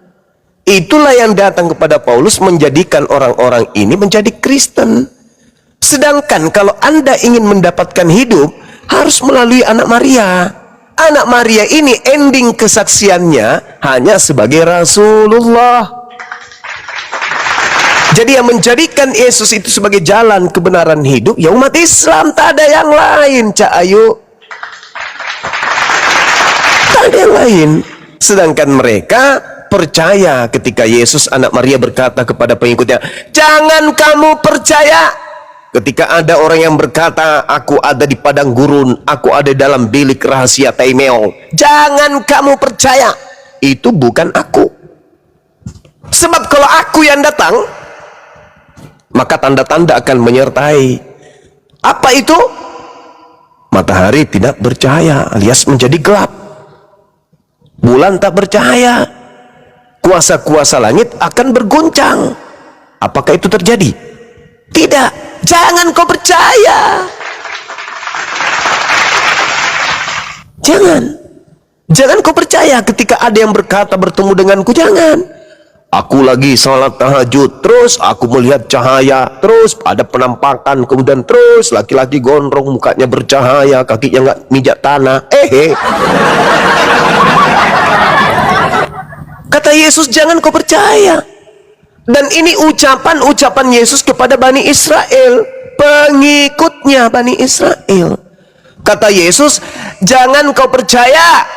Itulah yang datang kepada Paulus menjadikan orang-orang ini menjadi Kristen. Sedangkan kalau Anda ingin mendapatkan hidup, harus melalui anak Maria. Anak Maria ini ending kesaksiannya hanya sebagai Rasulullah. Jadi yang menjadikan Yesus itu sebagai jalan kebenaran hidup, ya umat Islam, tak ada yang lain, Cak Ayu. Tak ada yang lain. Sedangkan mereka percaya ketika Yesus anak Maria berkata kepada pengikutnya, jangan kamu percaya. Ketika ada orang yang berkata, aku ada di padang gurun, aku ada dalam bilik rahasia Taimeong, jangan kamu percaya, itu bukan aku. Sebab kalau aku yang datang, maka tanda-tanda akan menyertai. Apa itu? Matahari tidak bercahaya alias menjadi gelap. Bulan tak bercahaya. Kuasa-kuasa langit akan berguncang. Apakah itu terjadi? Tidak. Jangan kau percaya. Jangan kau percaya ketika ada yang berkata bertemu denganku. Jangan. Aku lagi sholat tahajud, terus aku melihat cahaya, terus ada penampakan, kemudian terus laki-laki gondrong, mukanya bercahaya, kakinya nggak mijak tanah. Kata Yesus, jangan kau percaya. Dan ini ucapan Yesus kepada Bani Israel, pengikutnya Bani Israel. Kata Yesus, jangan kau percaya.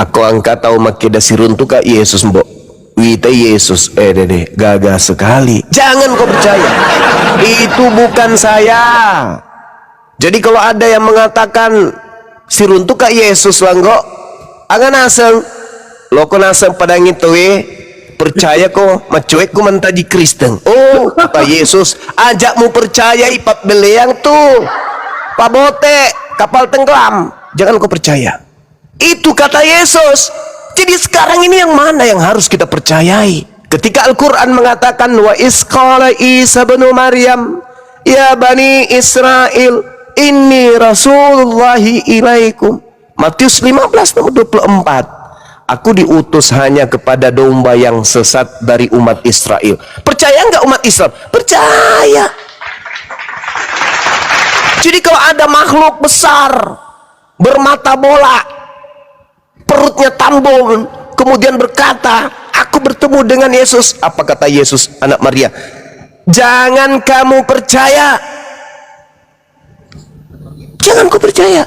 Aku angkat tahu makeda siruntu ka Yesus mbok. Wita Yesus, gagah sekali. Jangan kau percaya. Itu bukan saya. Jadi kalau ada yang mengatakan siruntu ka Yesus langgo, angan aseng, loko naseng padang itu percaya ko macuek ko mentaji Kristen. Oh kata Yesus, ajakmu percaya ipat beleang tuh pabote kapal tenggelam, jangan kau percaya. Itu kata Yesus. Jadi sekarang ini yang mana yang harus kita percayai? Ketika Al-Quran mengatakan wa isqala Isa bin Maryam ya Bani Israel inni Rasulullahi ilaikum, Matius 15 nomor 24. Aku diutus hanya kepada domba yang sesat dari umat Israel. Percaya nggak umat Islam? Percaya. Jadi kalau ada makhluk besar bermata bola, perutnya tambun, kemudian berkata, aku bertemu dengan Yesus. Apa kata Yesus anak Maria? Jangan kamu percaya. Jangan kau percaya.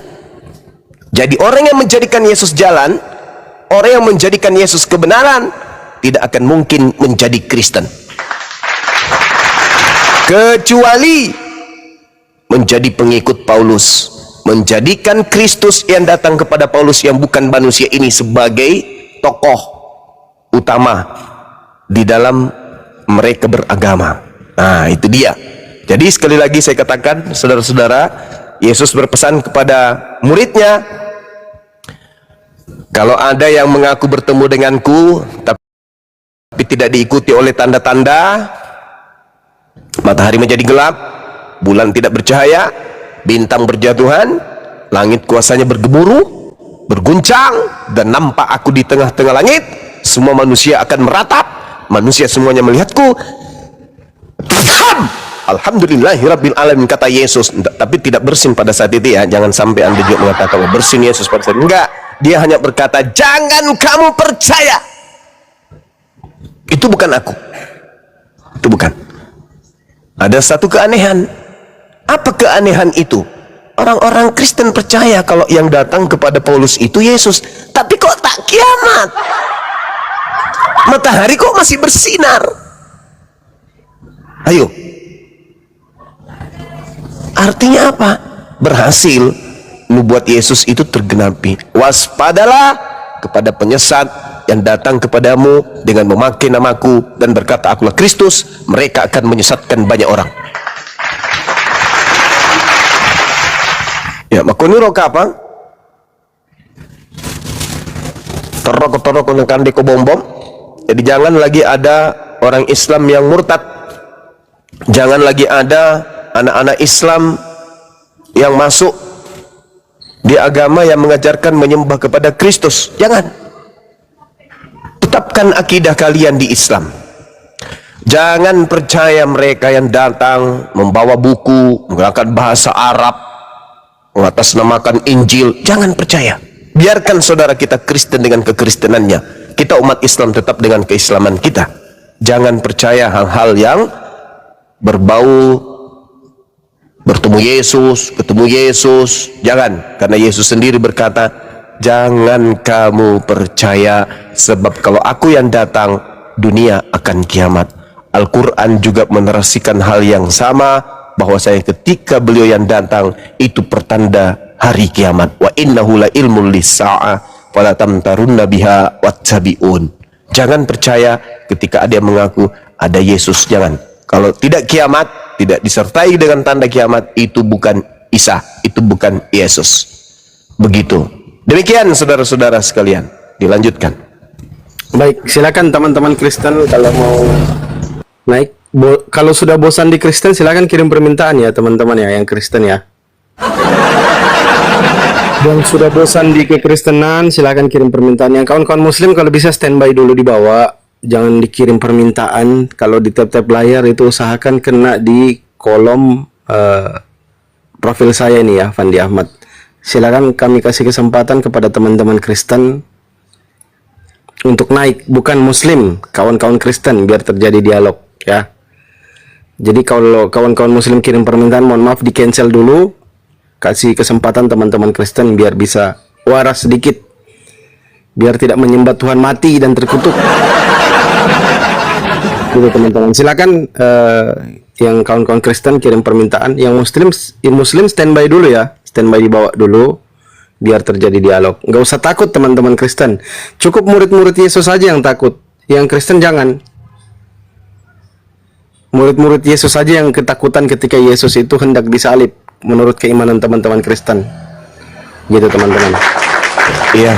Jadi orang yang menjadikan Yesus jalan, orang yang menjadikan Yesus kebenaran, tidak akan mungkin menjadi Kristen. kecuali menjadi pengikut Paulus, menjadikan Kristus yang datang kepada Paulus yang bukan manusia ini sebagai tokoh utama di dalam mereka beragama. Nah, itu dia. Jadi sekali lagi saya katakan, saudara-saudara, Yesus berpesan kepada muridnya, kalau ada yang mengaku bertemu denganku tapi tidak diikuti oleh tanda-tanda, matahari menjadi gelap, bulan tidak bercahaya, bintang berjatuhan, langit kuasanya bergemuruh, berguncang, dan nampak aku di tengah-tengah langit, semua manusia akan meratap, manusia semuanya melihatku. Alhamdulillahirabbil alamin, kata Yesus. Tapi tidak bersin pada saat itu ya, jangan sampai Anda juga mengatakan bersin Yesus pada saat itu. Enggak, dia hanya berkata, jangan kamu percaya, itu bukan aku, itu bukan. Ada satu keanehan. Apa keanehan itu? Orang-orang Kristen percaya kalau yang datang kepada Paulus itu Yesus, tapi kok tak kiamat, matahari kok masih bersinar. Ayo, artinya apa? Berhasil nubuat Yesus itu tergenapi. Waspadalah kepada penyesat yang datang kepadamu dengan memakai namaku dan berkata akulah Kristus, mereka akan menyesatkan banyak orang. Ya, makoni roka apa? Terok dengan deko bom-bom. Jadi jangan lagi ada orang Islam yang murtad. Jangan lagi ada anak-anak Islam yang masuk di agama yang mengajarkan menyembah kepada Kristus. Jangan. Tetapkan akidah kalian di Islam. Jangan percaya mereka yang datang membawa buku, menggunakan bahasa Arab, mengatasnamakan Injil. Jangan percaya. Biarkan saudara kita Kristen dengan kekristenannya, kita umat Islam tetap dengan keislaman kita. Jangan percaya hal-hal yang berbau bertemu Yesus, ketemu Yesus. Jangan, karena Yesus sendiri berkata, jangan kamu percaya, sebab kalau aku yang datang, dunia akan kiamat. Al-Quran juga menerasikan hal yang sama, bahwasanya ketika beliau yang datang itu pertanda hari kiamat. Wa innahu la ilmul lis-sa'ah fala tamtarunna biha wattabi'un. Jangan percaya ketika ada yang mengaku ada Yesus. Jangan. Kalau tidak kiamat, tidak disertai dengan tanda kiamat, itu bukan Isa, itu bukan Yesus. Begitu. Demikian saudara-saudara sekalian. Dilanjutkan. Baik, silakan teman-teman Kristen kalau mau naik. Kalau sudah bosan di Kristen, silakan kirim permintaan ya teman-teman ya, yang Kristen ya. Yang sudah bosan di kekristenan, silakan kirim permintaan. Yang kawan-kawan Muslim kalau bisa standby dulu di bawah, jangan dikirim permintaan. Kalau di tap-tap layar itu usahakan kena di kolom profil saya ini ya, Fandi Ahmad. Silakan kami kasih kesempatan kepada teman-teman Kristen untuk naik, bukan Muslim, kawan-kawan Kristen, biar terjadi dialog ya. Jadi kalau kawan-kawan Muslim kirim permintaan, mohon maaf di cancel dulu, kasih kesempatan teman-teman Kristen biar bisa waras sedikit, biar tidak menyembah Tuhan mati dan terkutuk. Gitu teman-teman. Silakan yang kawan-kawan Kristen kirim permintaan, yang Muslim standby dulu ya, standby di bawah dulu biar terjadi dialog. Nggak usah takut teman-teman Kristen, cukup murid-murid Yesus saja yang takut, yang Kristen jangan. Murid-murid Yesus saja yang ketakutan ketika Yesus itu hendak disalib menurut keimanan teman-teman Kristen. Gitu teman-teman. Iya.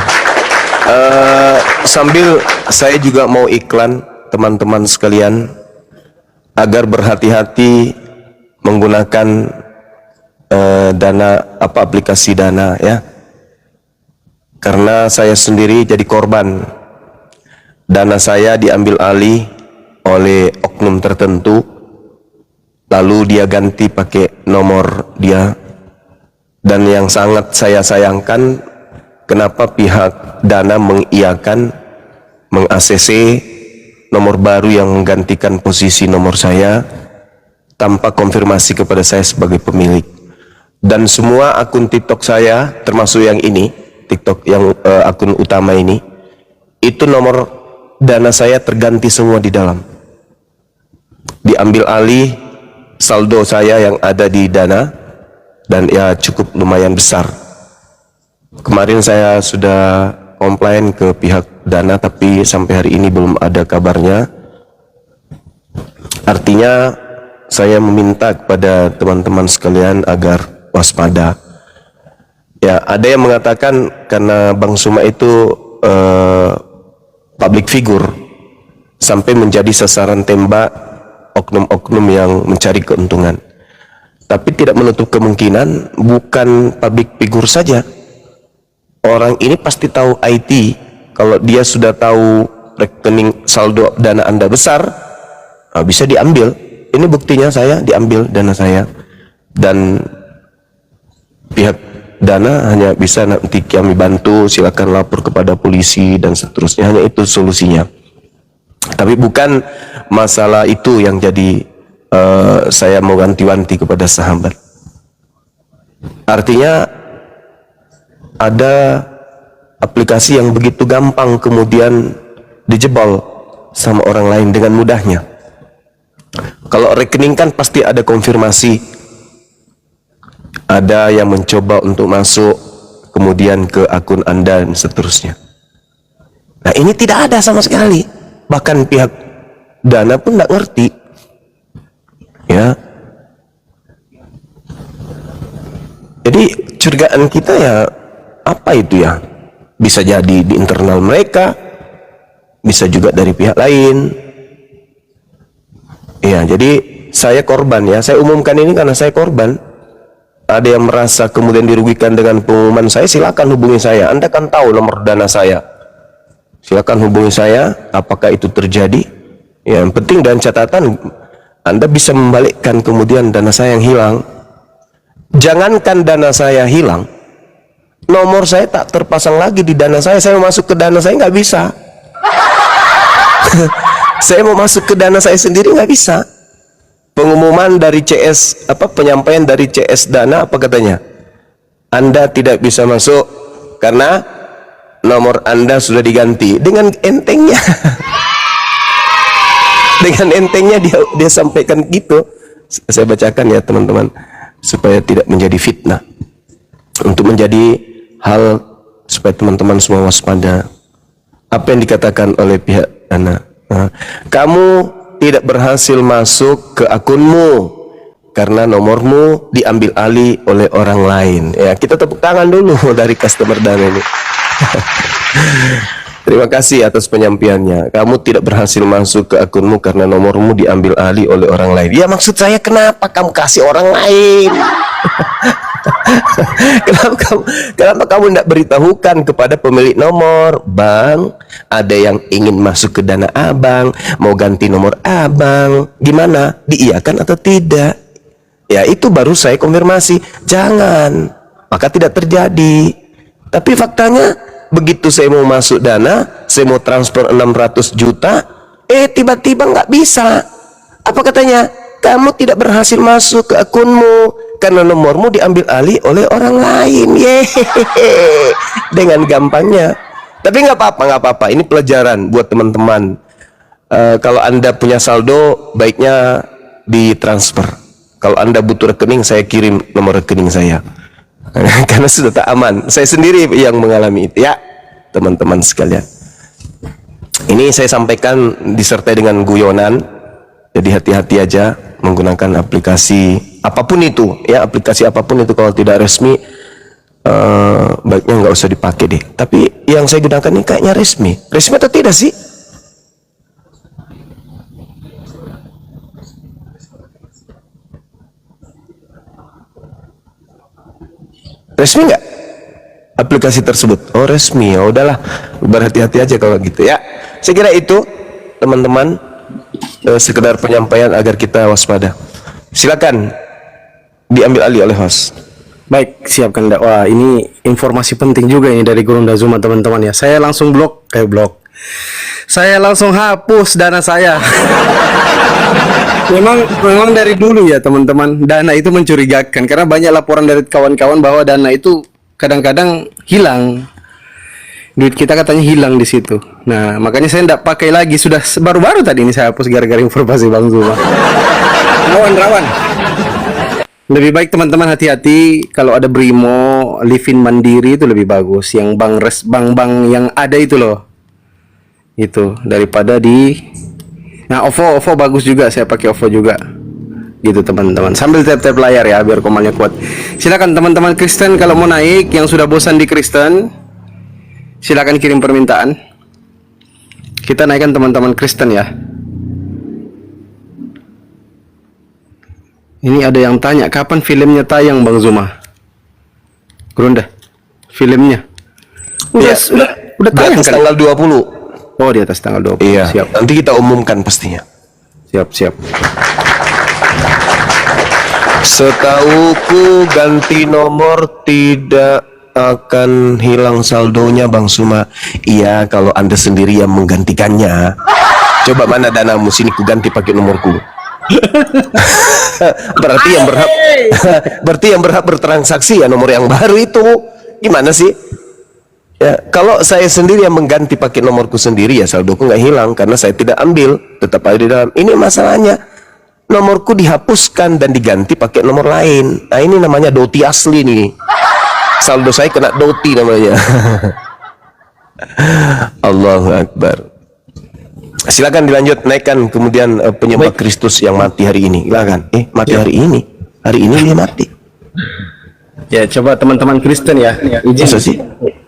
Sambil saya juga mau iklan teman-teman sekalian agar berhati-hati menggunakan dana aplikasi Dana ya. Karena saya sendiri jadi korban. Dana saya diambil alih oleh oknum tertentu, lalu dia ganti pakai nomor dia, dan yang sangat saya sayangkan, kenapa pihak Dana mengiyakan, meng-ACC nomor baru yang menggantikan posisi nomor saya tanpa konfirmasi kepada saya sebagai pemilik. Dan semua akun TikTok saya, termasuk yang ini, TikTok yang akun utama ini, itu nomor Dana saya terganti semua di dalam, diambil alih saldo saya yang ada di Dana, dan ya cukup lumayan besar. Kemarin saya sudah komplain ke pihak Dana, tapi sampai hari ini belum ada kabarnya. Artinya saya meminta kepada teman-teman sekalian agar waspada. Ya, ada yang mengatakan karena Bang Suma itu public figure sampai menjadi sasaran tembak oknum-oknum yang mencari keuntungan. Tapi tidak menutup kemungkinan bukan public figure saja. Orang ini pasti tahu IT. Kalau dia sudah tahu rekening saldo dana Anda besar, bisa diambil. Ini buktinya, saya diambil dana saya, dan pihak Dana hanya bisa nanti kami bantu, silakan lapor kepada polisi dan seterusnya. Hanya itu solusinya. Tapi bukan masalah itu yang jadi saya mau ganti-wanti kepada sahabat. Artinya ada aplikasi yang begitu gampang kemudian dijebol sama orang lain dengan mudahnya. Kalau rekening kan pasti ada konfirmasi, ada yang mencoba untuk masuk kemudian ke akun Anda dan seterusnya. Nah, ini tidak ada sama sekali. Bahkan pihak Dana pun tidak ngerti. Ya. Jadi curigaan kita ya, apa itu ya? Bisa jadi di internal mereka, bisa juga dari pihak lain. Ya, jadi saya korban ya. Saya umumkan ini karena saya korban. Ada yang merasa kemudian dirugikan dengan pengumuman saya, silakan hubungi saya. Anda kan tahu nomor Dana saya. Silakan hubungi saya. Apakah itu terjadi? Ya, yang penting dan catatan, Anda bisa membalikkan kemudian dana saya yang hilang. Jangankan dana saya hilang, nomor saya tak terpasang lagi di Dana saya. Saya mau masuk ke Dana saya nggak bisa. Saya mau masuk ke Dana saya sendiri nggak bisa. Pengumuman dari CS, penyampaian dari CS Dana, apa katanya? Anda tidak bisa masuk karena nomor Anda sudah diganti. Dengan entengnya. Dengan entengnya dia sampaikan gitu. Saya bacakan ya teman-teman, supaya tidak menjadi fitnah, untuk menjadi hal supaya teman-teman semua waspada. Apa yang dikatakan oleh pihak Dana? Kamu tidak berhasil masuk ke akunmu karena nomormu diambil alih oleh orang lain. Ya, kita tepuk tangan dulu dari customer Dana ini. Terima kasih atas penyampaiannya. Kamu tidak berhasil masuk ke akunmu karena nomormu diambil alih oleh orang lain. Ya, maksud saya kenapa kamu kasih orang lain? Kenapa kamu tidak beritahukan kepada pemilik nomor? Bang, ada yang ingin masuk ke Dana Abang, mau ganti nomor Abang. Gimana? Diiyakan atau tidak? Ya, itu baru saya konfirmasi. Jangan, maka tidak terjadi. Tapi faktanya, begitu saya mau masuk Dana, saya mau transfer 600 juta, tiba-tiba nggak bisa. Apa katanya? Kamu tidak berhasil masuk ke akunmu karena nomormu diambil alih oleh orang lain. Yehehe. Dengan gampangnya. Tapi nggak apa-apa. Ini pelajaran buat teman-teman. Kalau Anda punya saldo, baiknya ditransfer. Kalau Anda butuh rekening, saya kirim nomor rekening saya. Karena sudah tak aman. Saya sendiri yang mengalami itu ya, teman-teman sekalian. Ini saya sampaikan disertai dengan guyonan. Jadi hati-hati aja menggunakan aplikasi apapun itu ya, aplikasi apapun itu kalau tidak resmi, baiknya nggak usah dipakai deh. Tapi yang saya gunakan ini kayaknya resmi atau tidak sih? Resmi nggak aplikasi tersebut? Oh, resmi. Ya udahlah, berhati-hati aja kalau gitu ya. Saya kira itu teman-teman, sekedar penyampaian agar kita waspada. Silakan diambil alih oleh host. Baik, siapkan dakwah. Ini informasi penting juga ini dari Gurunda Zuma teman-teman ya. Saya langsung blok. Saya langsung hapus Dana saya. memang dari dulu ya teman-teman, Dana itu mencurigakan karena banyak laporan dari kawan-kawan bahwa Dana itu kadang-kadang hilang. Duit kita katanya hilang di situ. Nah, makanya saya tidak pakai lagi. Sudah baru-baru tadi ini saya hapus gara-gara informasi Bang Zuma. Rawan. Lebih baik teman-teman hati-hati kalau ada Brimo, Livin Mandiri itu lebih bagus. Yang bank yang ada itu loh. Itu daripada di Nah, OVO bagus juga, saya pakai OVO juga. Gitu teman-teman. Sambil tap-tap layar ya biar komalnya kuat. Silakan teman-teman Kristen kalau mau naik yang sudah bosan di Kristen, silakan kirim permintaan. Kita naikkan teman-teman Kristen ya. Ini ada yang tanya kapan filmnya tayang Bang Zuma? Gerunda. Filmnya. Udah Di tayang atas kan? tanggal 20. Oh, di atas tanggal 20. Iya. Siap. Nanti kita umumkan pastinya. Siap. Setauku ganti nomor tidak akan hilang saldonya Bang Suma. Iya, kalau Anda sendiri yang menggantikannya. Coba mana danamu, sini ku ganti pakai nomorku. berarti yang berhak bertransaksi ya nomor yang baru itu. Gimana sih? Ya, kalau saya sendiri yang mengganti pakai nomorku sendiri ya saldoku nggak hilang karena saya tidak ambil, tetap ada di dalam. Ini masalahnya, nomorku dihapuskan dan diganti pakai nomor lain. Nah ini namanya doti asli nih. Saldo saya kena doti namanya. Allahu Akbar. Silakan dilanjut, naikkan kemudian penyembah Kristus yang mati hari ini. Silakan. Mati hari ini. Hari ini dia mati. Ya, coba teman-teman Kristen ya. Izin Masa sih?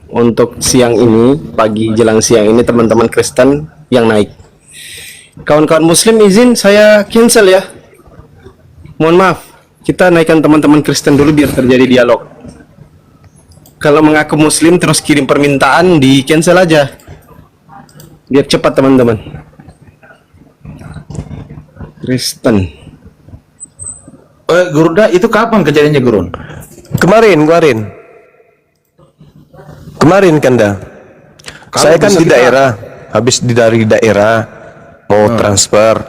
untuk siang ini, pagi jelang siang ini teman-teman Kristen yang naik. Kawan-kawan Muslim izin saya cancel ya. Mohon maaf, kita naikkan teman-teman Kristen dulu biar terjadi dialog. Kalau mengaku Muslim terus kirim permintaan, di cancel aja. Biar cepat teman-teman. Kristen. Gerunda itu kapan kejadiannya, Gurun? Kemarin Kanda. Saya kan di daerah, habis dari daerah mau transfer,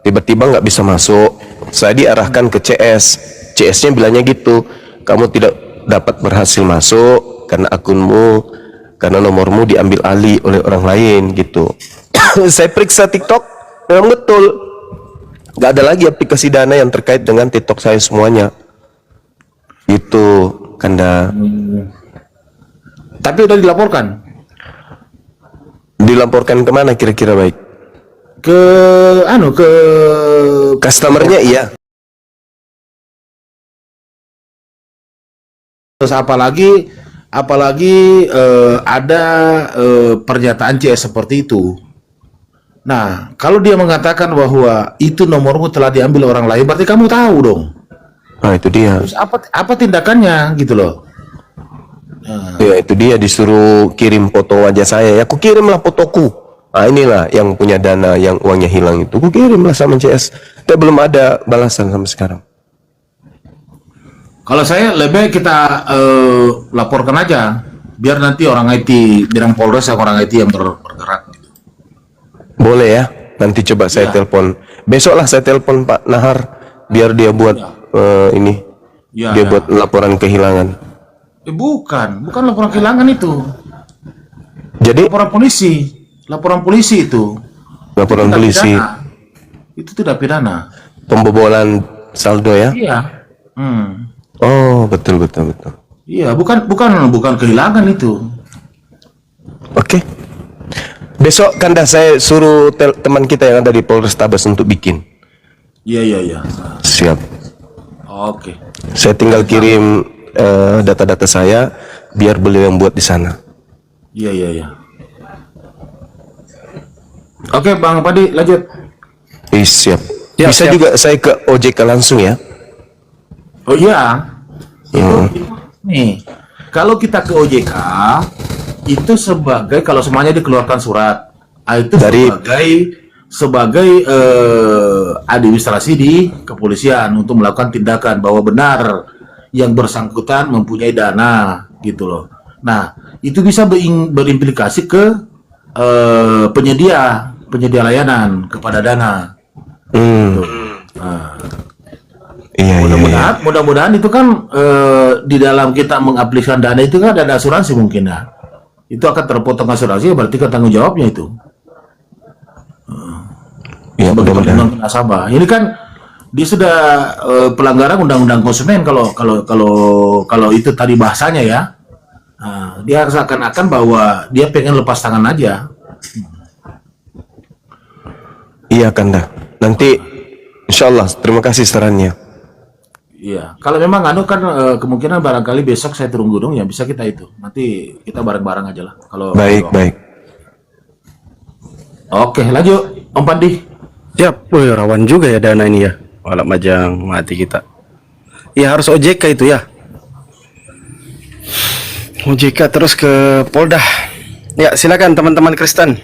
tiba-tiba nggak bisa masuk. Saya diarahkan ke CS-nya bilangnya gitu, kamu tidak dapat berhasil masuk karena akunmu, karena nomormu diambil alih oleh orang lain gitu. Saya periksa TikTok, memang betul, nggak ada lagi aplikasi Dana yang terkait dengan TikTok saya semuanya. Gitu, Kanda. Tapi udah dilaporkan Dilaporkan kemana kira-kira baik? ke Customernya iya. terus apalagi ada pernyataan CS seperti itu. Nah, kalau dia mengatakan bahwa itu nomormu telah diambil orang lain, berarti kamu tahu dong. Nah itu dia. Terus apa tindakannya gitu loh. Ya itu dia, disuruh kirim foto wajah saya. Ya aku kirimlah fotoku. Nah inilah yang punya Dana yang uangnya hilang itu. Aku kirimlah sama CS. Tapi belum ada balasan sampai sekarang. Kalau saya lebih kita laporkan aja, biar nanti orang IT bidang Polres atau orang IT yang bergerak. Boleh ya. Nanti coba saya telepon. Besoklah saya telepon Pak Nahar biar dia buat ini. Dia buat laporan kehilangan. Bukan laporan kehilangan itu. Jadi Laporan polisi itu. laporan Itu polisi pidana. Itu tidak pidana. pembobolan saldo ya? Iya. Oh betul. Iya, bukan kehilangan itu. Oke. Besok Kanda saya suruh teman kita yang ada di Polrestabes untuk bikin. Iya. Siap. Oke. Saya tinggal kirim data-data saya biar beliau yang buat di sana. Iya. Oke, Bang Padi, lanjut. Siap. Bisa juga saya ke OJK langsung ya. Oh iya. Nih, kalau kita ke OJK itu sebagai kalau semuanya dikeluarkan surat, itu Dari- sebagai administrasi di kepolisian untuk melakukan tindakan bahwa benar yang bersangkutan mempunyai dana gitu loh. Nah, itu bisa berimplikasi ke penyedia layanan kepada Dana. Iya. Mudah-mudahan itu kan di dalam kita mengaplikasikan Dana itu kan ada asuransi mungkin ya. Itu akan terpotong asuransi, berarti kan tanggung jawabnya itu. Iya, Sebagai mudah-mudahan. perlindungan nasabah. Ini kan dia sudah pelanggaran undang-undang konsumen kalau itu tadi bahasanya ya. Nah, dia seakan-akan bahwa dia pengen lepas tangan aja. Iya Kanda. Nanti insya Allah, terima kasih sarannya. Iya, kalau memang kan kemungkinan barangkali besok saya turun gunung ya bisa kita itu. Nanti kita bareng-bareng aja lah. Kalau Baik. Oke, lanjut Om Pandi. Siap, rawan juga ya dana ini ya. Walak majang mati kita. Ya harus OJK itu ya. OJK terus ke Polda. Ya silakan teman-teman Kristen.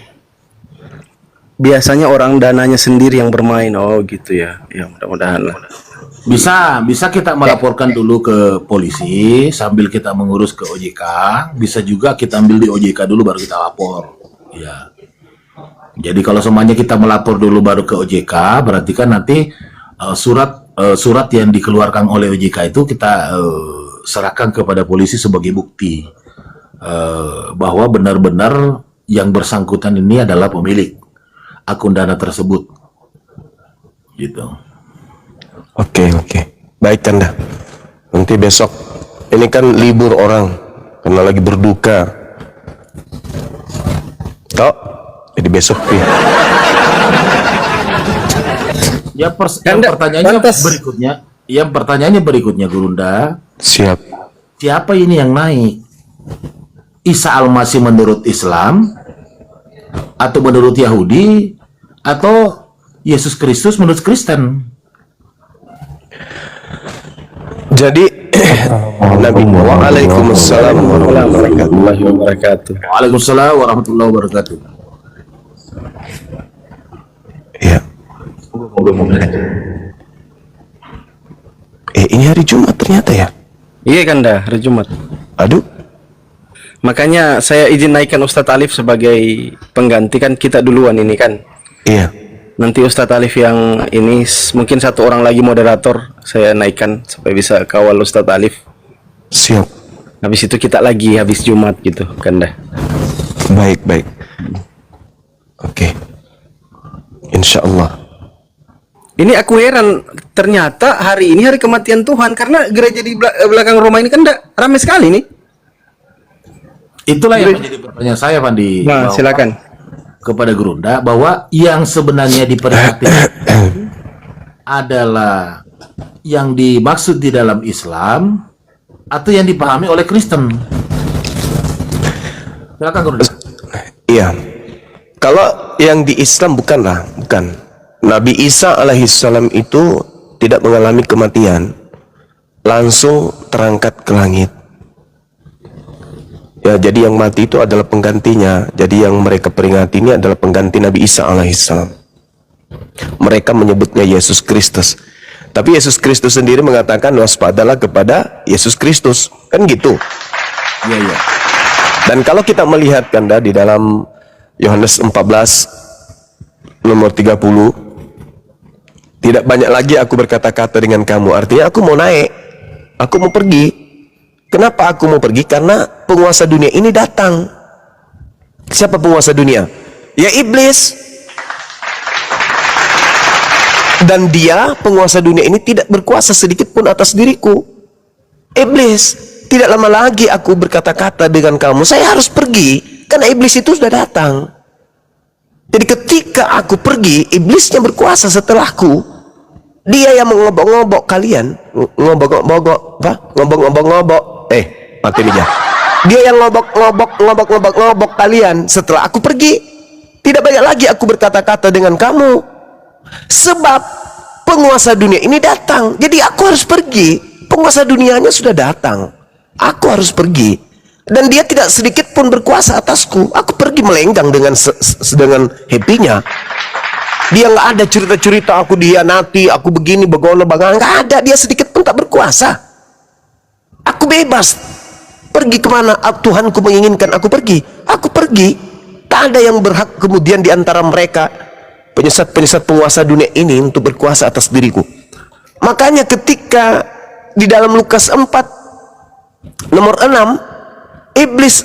Biasanya orang dananya sendiri yang bermain. Oh gitu ya. Ya mudah-mudahan lah. Bisa kita melaporkan dulu ke polisi sambil kita mengurus ke OJK. Bisa juga kita ambil di OJK dulu baru kita lapor. Ya. Jadi kalau semuanya kita melapor dulu baru ke OJK, berarti kan nanti surat yang dikeluarkan oleh OJK itu kita serahkan kepada polisi sebagai bukti bahwa benar-benar yang bersangkutan ini adalah pemilik akun dana tersebut. Gitu. Oke. Baik Kanda. Nanti besok, ini kan libur orang, karena lagi berduka. Jadi besok nih. Yang pertanyaannya berikutnya Gurunda. Siap. Siapa ini yang naik? Isa Al-Masih menurut Islam atau menurut Yahudi atau Yesus Kristus menurut Kristen? Jadi Nabi Waalaikumsalam warahmatullahi wabarakatuh. Waalaikumsalam warahmatullahi wabarakatuh. Ya. Ini hari Jumat ternyata ya? Iya Kanda, hari Jumat. Aduh. Makanya saya izin naikkan Ustadz Alif sebagai pengganti, kan kita duluan ini kan. Iya. Nanti Ustadz Alif yang ini mungkin satu orang lagi moderator saya naikkan supaya bisa kawal Ustadz Alif. Siap. Habis itu kita lagi habis Jumat gitu Kanda. Baik. Oke. Insya Allah. Ini aku heran, ternyata hari ini hari kematian Tuhan karena gereja di belakang rumah ini kan ramai sekali nih. Itulah yang menjadi pertanyaan saya, Pandi. Nah, silakan. Kepada Gurunda bahwa yang sebenarnya diperingati adalah yang dimaksud di dalam Islam atau yang dipahami oleh Kristen. Silakan Gurunda. Iya. Kalau yang di Islam bukan. Nabi Isa alaihissalam itu tidak mengalami kematian, langsung terangkat ke langit. Ya, jadi yang mati itu adalah penggantinya. Jadi yang mereka peringati ini adalah pengganti Nabi Isa alaihissalam. Mereka menyebutnya Yesus Kristus. Tapi Yesus Kristus sendiri mengatakan waspadalah kepada Yesus Kristus. Kan gitu. Iya. Dan kalau kita melihat Kanda di dalam Yohanes 14 nomor 30, tidak banyak lagi aku berkata-kata dengan kamu. Artinya aku mau naik, aku mau pergi. Kenapa aku mau pergi? Karena penguasa dunia ini datang. Siapa penguasa dunia? Ya iblis. Dan dia, penguasa dunia ini tidak berkuasa sedikit pun atas diriku. Iblis. Tidak lama lagi aku berkata-kata dengan kamu. Saya harus pergi karena iblis itu sudah datang. Jadi ketika aku pergi, iblisnya berkuasa setelahku. Dia yang mengobok-ngobok kalian, ngobok-ngobok mati dia. Dia yang ngobok kalian setelah aku pergi. Tidak banyak lagi aku berkata-kata dengan kamu. Sebab penguasa dunia ini datang. Jadi aku harus pergi. Penguasa dunianya sudah datang. Aku harus pergi. Dan dia tidak sedikit pun berkuasa atasku. Aku pergi melenggang dengan happy-nya. Dia nggak ada cerita-cerita aku dihianati, aku begini, begono, nggak ada. Dia sedikit pun tak berkuasa. Aku bebas. Pergi kemana Tuhanku menginginkan aku pergi. Aku pergi. Tak ada yang berhak kemudian di antara mereka, penyesat-penyesat penguasa dunia ini, untuk berkuasa atas diriku. Makanya ketika di dalam Lukas 4 nomor 6, iblis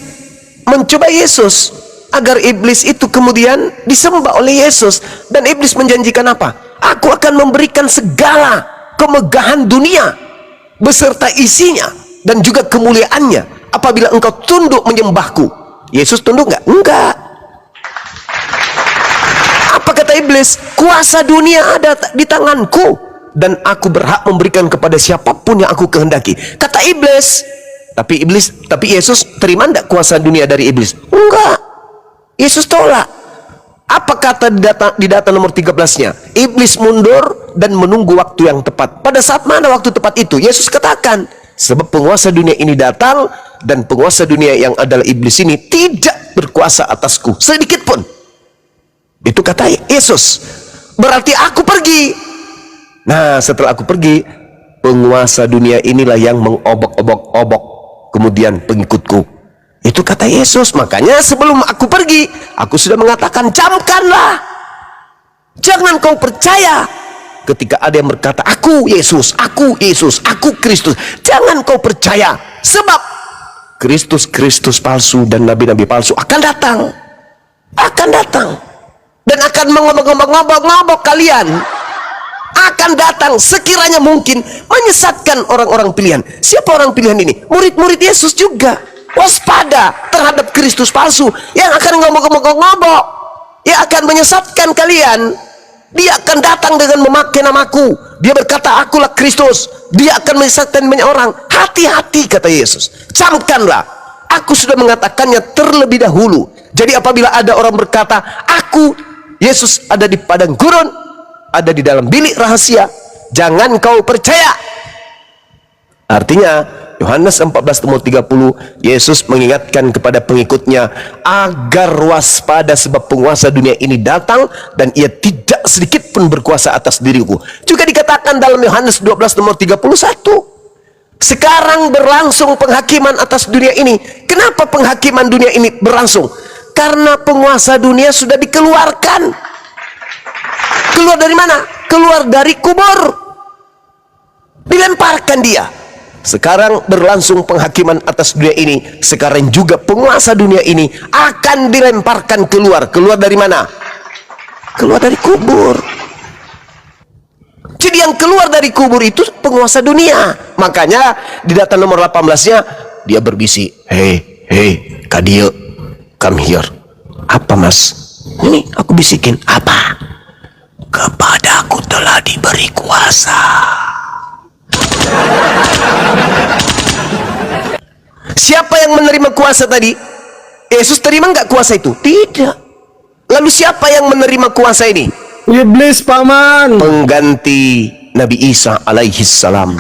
mencoba Yesus agar iblis itu kemudian disembah oleh Yesus, dan iblis menjanjikan apa? Aku akan memberikan segala kemegahan dunia beserta isinya dan juga kemuliaannya apabila engkau tunduk menyembahku. Yesus tunduk nggak? Enggak. Apa kata iblis? Kuasa dunia ada di tanganku dan aku berhak memberikan kepada siapapun yang aku kehendaki, kata iblis. Tapi Yesus terima enggak kuasa dunia dari iblis? Enggak. Yesus tolak. Apa kata di data nomor 13-nya? Iblis mundur dan menunggu waktu yang tepat. Pada saat mana waktu tepat itu? Yesus katakan, sebab penguasa dunia ini datang dan penguasa dunia yang adalah iblis ini tidak berkuasa atasku sedikit pun. Itu kata Yesus. Berarti aku pergi. Nah, setelah aku pergi, penguasa dunia inilah yang mengobok-obok kemudian pengikutku. Itu kata Yesus. Makanya sebelum aku pergi, aku sudah mengatakan, camkanlah, jangan kau percaya ketika ada yang berkata aku Yesus, aku Kristus. Jangan kau percaya, sebab Kristus palsu dan nabi-nabi palsu akan datang dan akan mengobok-ngobok kalian, akan datang sekiranya mungkin menyesatkan orang-orang pilihan. Siapa orang pilihan ini? Murid-murid Yesus juga. Waspada terhadap Kristus palsu yang akan ngomong-ngomong, yang akan menyesatkan kalian. Dia akan datang dengan memakai namaku. Dia berkata akulah Kristus. Dia akan menyesatkan banyak orang. Hati-hati, kata Yesus. Camkanlah, aku sudah mengatakannya terlebih dahulu. Jadi apabila ada orang berkata aku Yesus ada di padang gurun, ada di dalam bilik rahasia, jangan kau percaya. Artinya Yohanes 14:30, Yesus mengingatkan kepada pengikutnya agar waspada sebab penguasa dunia ini datang dan ia tidak sedikit pun berkuasa atas diriku. Juga dikatakan dalam Yohanes 12:31, sekarang berlangsung penghakiman atas dunia ini. Kenapa penghakiman dunia ini berlangsung? Karena penguasa dunia sudah dikeluarkan. Keluar dari mana? Keluar dari kubur. Dilemparkan dia. Sekarang berlangsung penghakiman atas dunia ini. Sekarang juga penguasa dunia ini akan dilemparkan keluar. Keluar dari mana? Keluar dari kubur. Jadi yang keluar dari kubur itu penguasa dunia. Makanya di data nomor 18-nya dia berbisik, hey Kadio, come here. Apa mas? Ini aku bisikin. Apa? Kepadaku telah diberi kuasa. Siapa yang menerima kuasa tadi? Yesus terima enggak kuasa itu? Tidak. Lalu siapa yang menerima kuasa ini? Iblis, paman. Pengganti Nabi Isa alaihi salam.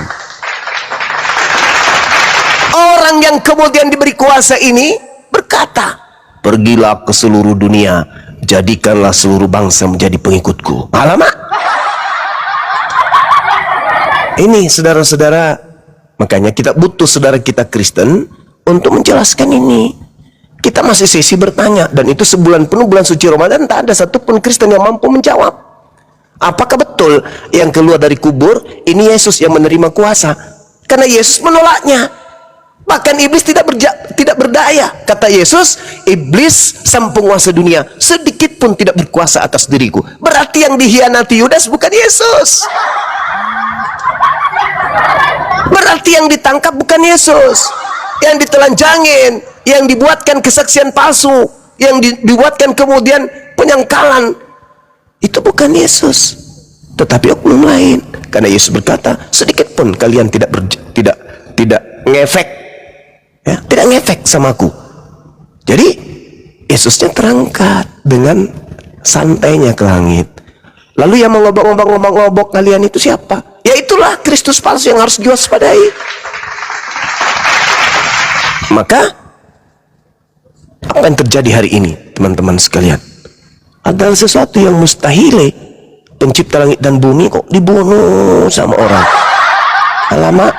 Orang yang kemudian diberi kuasa ini berkata, pergilah ke seluruh dunia, jadikanlah seluruh bangsa menjadi pengikutku. Alamak. Ini saudara-saudara, makanya kita butuh saudara kita Kristen untuk menjelaskan ini. Kita masih sesi bertanya, dan itu sebulan penuh bulan suci Ramadan tak ada satupun Kristen yang mampu menjawab. Apakah betul yang keluar dari kubur ini Yesus yang menerima kuasa? Karena Yesus menolaknya. Bahkan iblis tidak berdaya. Kata Yesus, iblis sang penguasa dunia sedikit pun tidak berkuasa atas diriku. Berarti yang dihianati Yudas bukan Yesus. Berarti yang ditangkap bukan Yesus. Yang ditelanjangin, yang dibuatkan kesaksian palsu, yang dibuatkan kemudian penyangkalan, itu bukan Yesus, tetapi oknum lain. Karena Yesus berkata, sedikit pun kalian tidak ngefek, ya, tidak ngefek sama aku. Jadi Yesusnya terangkat dengan santainya ke langit. Lalu yang mengobok-ngobok kalian itu siapa? Ya itulah Kristus palsu yang harus diwaspadai. Maka apa yang terjadi hari ini, teman-teman sekalian, adalah sesuatu yang mustahil. Pencipta langit dan bumi kok dibunuh sama orang. Alamak.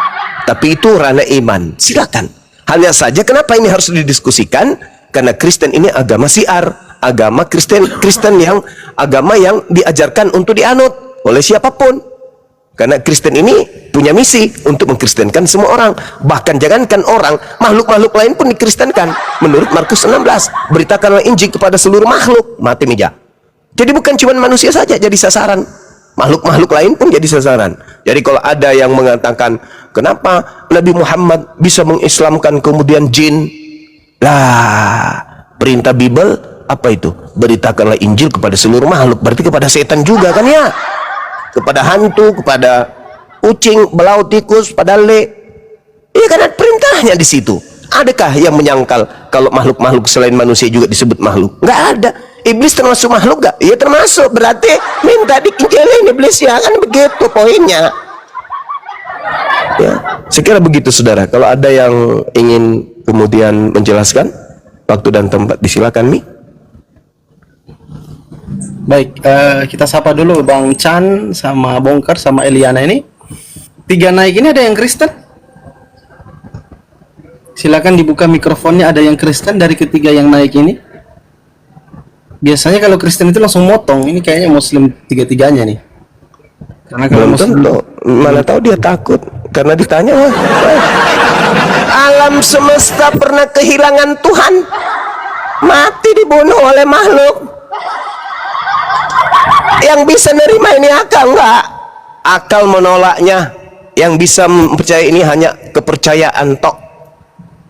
Tapi itu ranah iman. Silakan. Hanya saja kenapa ini harus didiskusikan? Karena Kristen ini agama siar, agama Kristen yang agama yang diajarkan untuk dianut oleh siapapun. Karena Kristen ini punya misi untuk mengkristenkan semua orang. Bahkan jangankan orang, makhluk-makhluk lain pun dikristenkan. Menurut Markus 16, beritakanlah Injil kepada seluruh makhluk. Mati meja. Jadi bukan cuma manusia saja jadi sasaran. makhluk-makhluk lain pun jadi sasaran. Jadi kalau ada yang mengatakan kenapa Nabi Muhammad bisa mengislamkan kemudian jin, lah perintah Bible apa itu? Beritakanlah Injil kepada seluruh makhluk, berarti kepada setan juga kan ya, kepada hantu, kepada kucing, belau, tikus, pada le. Iya kan ada perintahnya di situ. Adakah yang menyangkal kalau makhluk-makhluk selain manusia juga disebut makhluk? Nggak ada. Iblis termasuk makhluk nggak? Iya termasuk. Berarti minta diinjilin iblis ya, kan begitu poinnya. Ya, sekira begitu saudara. Kalau ada yang ingin kemudian menjelaskan, waktu dan tempat disilakan Mi. Baik, kita sapa dulu Bang Chan sama Bongkar sama Eliana ini. 3 naik ini ada yang Kristen? Silakan dibuka mikrofonnya, ada yang Kristen dari ketiga yang naik ini. Biasanya kalau Kristen itu langsung motong, ini kayaknya Muslim tiga-tiganya nih. Karena kalau Belum Muslim tentu. Mana tahu dia takut karena ditanya, wah, alam semesta pernah kehilangan Tuhan, mati dibunuh oleh makhluk. Yang bisa nerima ini akal enggak? Akal menolaknya. Yang bisa mempercayai ini hanya kepercayaan tok.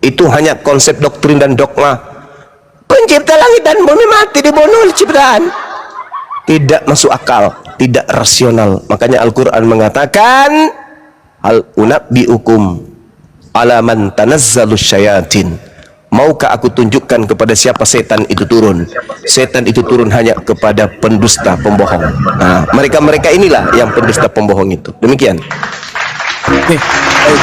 Itu hanya konsep doktrin dan dogma. Pencipta langit dan bumi mati dibunuh oleh ciptaan. Tidak masuk akal, tidak rasional. Makanya Al-Quran mengatakan, hal unabbiukum ala man tanazzalus syayatin. Maukah aku tunjukkan kepada siapa setan itu turun? Setan itu turun hanya kepada pendusta, pembohong. Nah, mereka-mereka inilah yang pendusta, pembohong itu. Demikian. Oke, baik.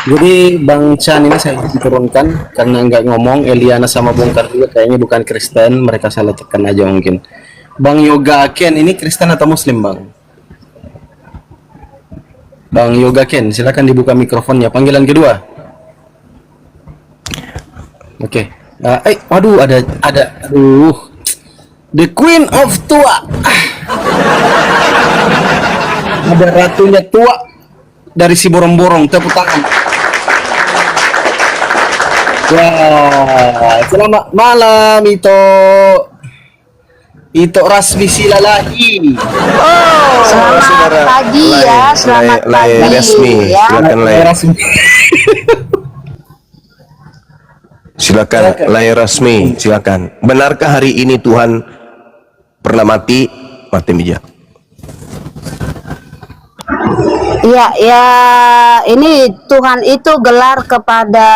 Jadi Bang Chan ini saya turunkan karena nggak ngomong. Eliana sama Bongkar juga kayaknya bukan Kristen, mereka salah tekan aja mungkin. Bang Yoga Ken ini Kristen atau Muslim, Bang? Bang Yoga Ken, silakan dibuka mikrofonnya. Panggilan kedua. Oke. Waduh, aduh. The Queen of Tua. Ada ratunya Tua dari si borong-borong, tepuk tangan. Wah, selamat malam Ito Rasmi Silalahi. Selamat pagi ya, selamat pagi Rasmi, ya. silakan layar. Silakan layar Rasmi, silakan. Benarkah hari ini Tuhan pernah mati meja? Iya, ya ini Tuhan itu gelar kepada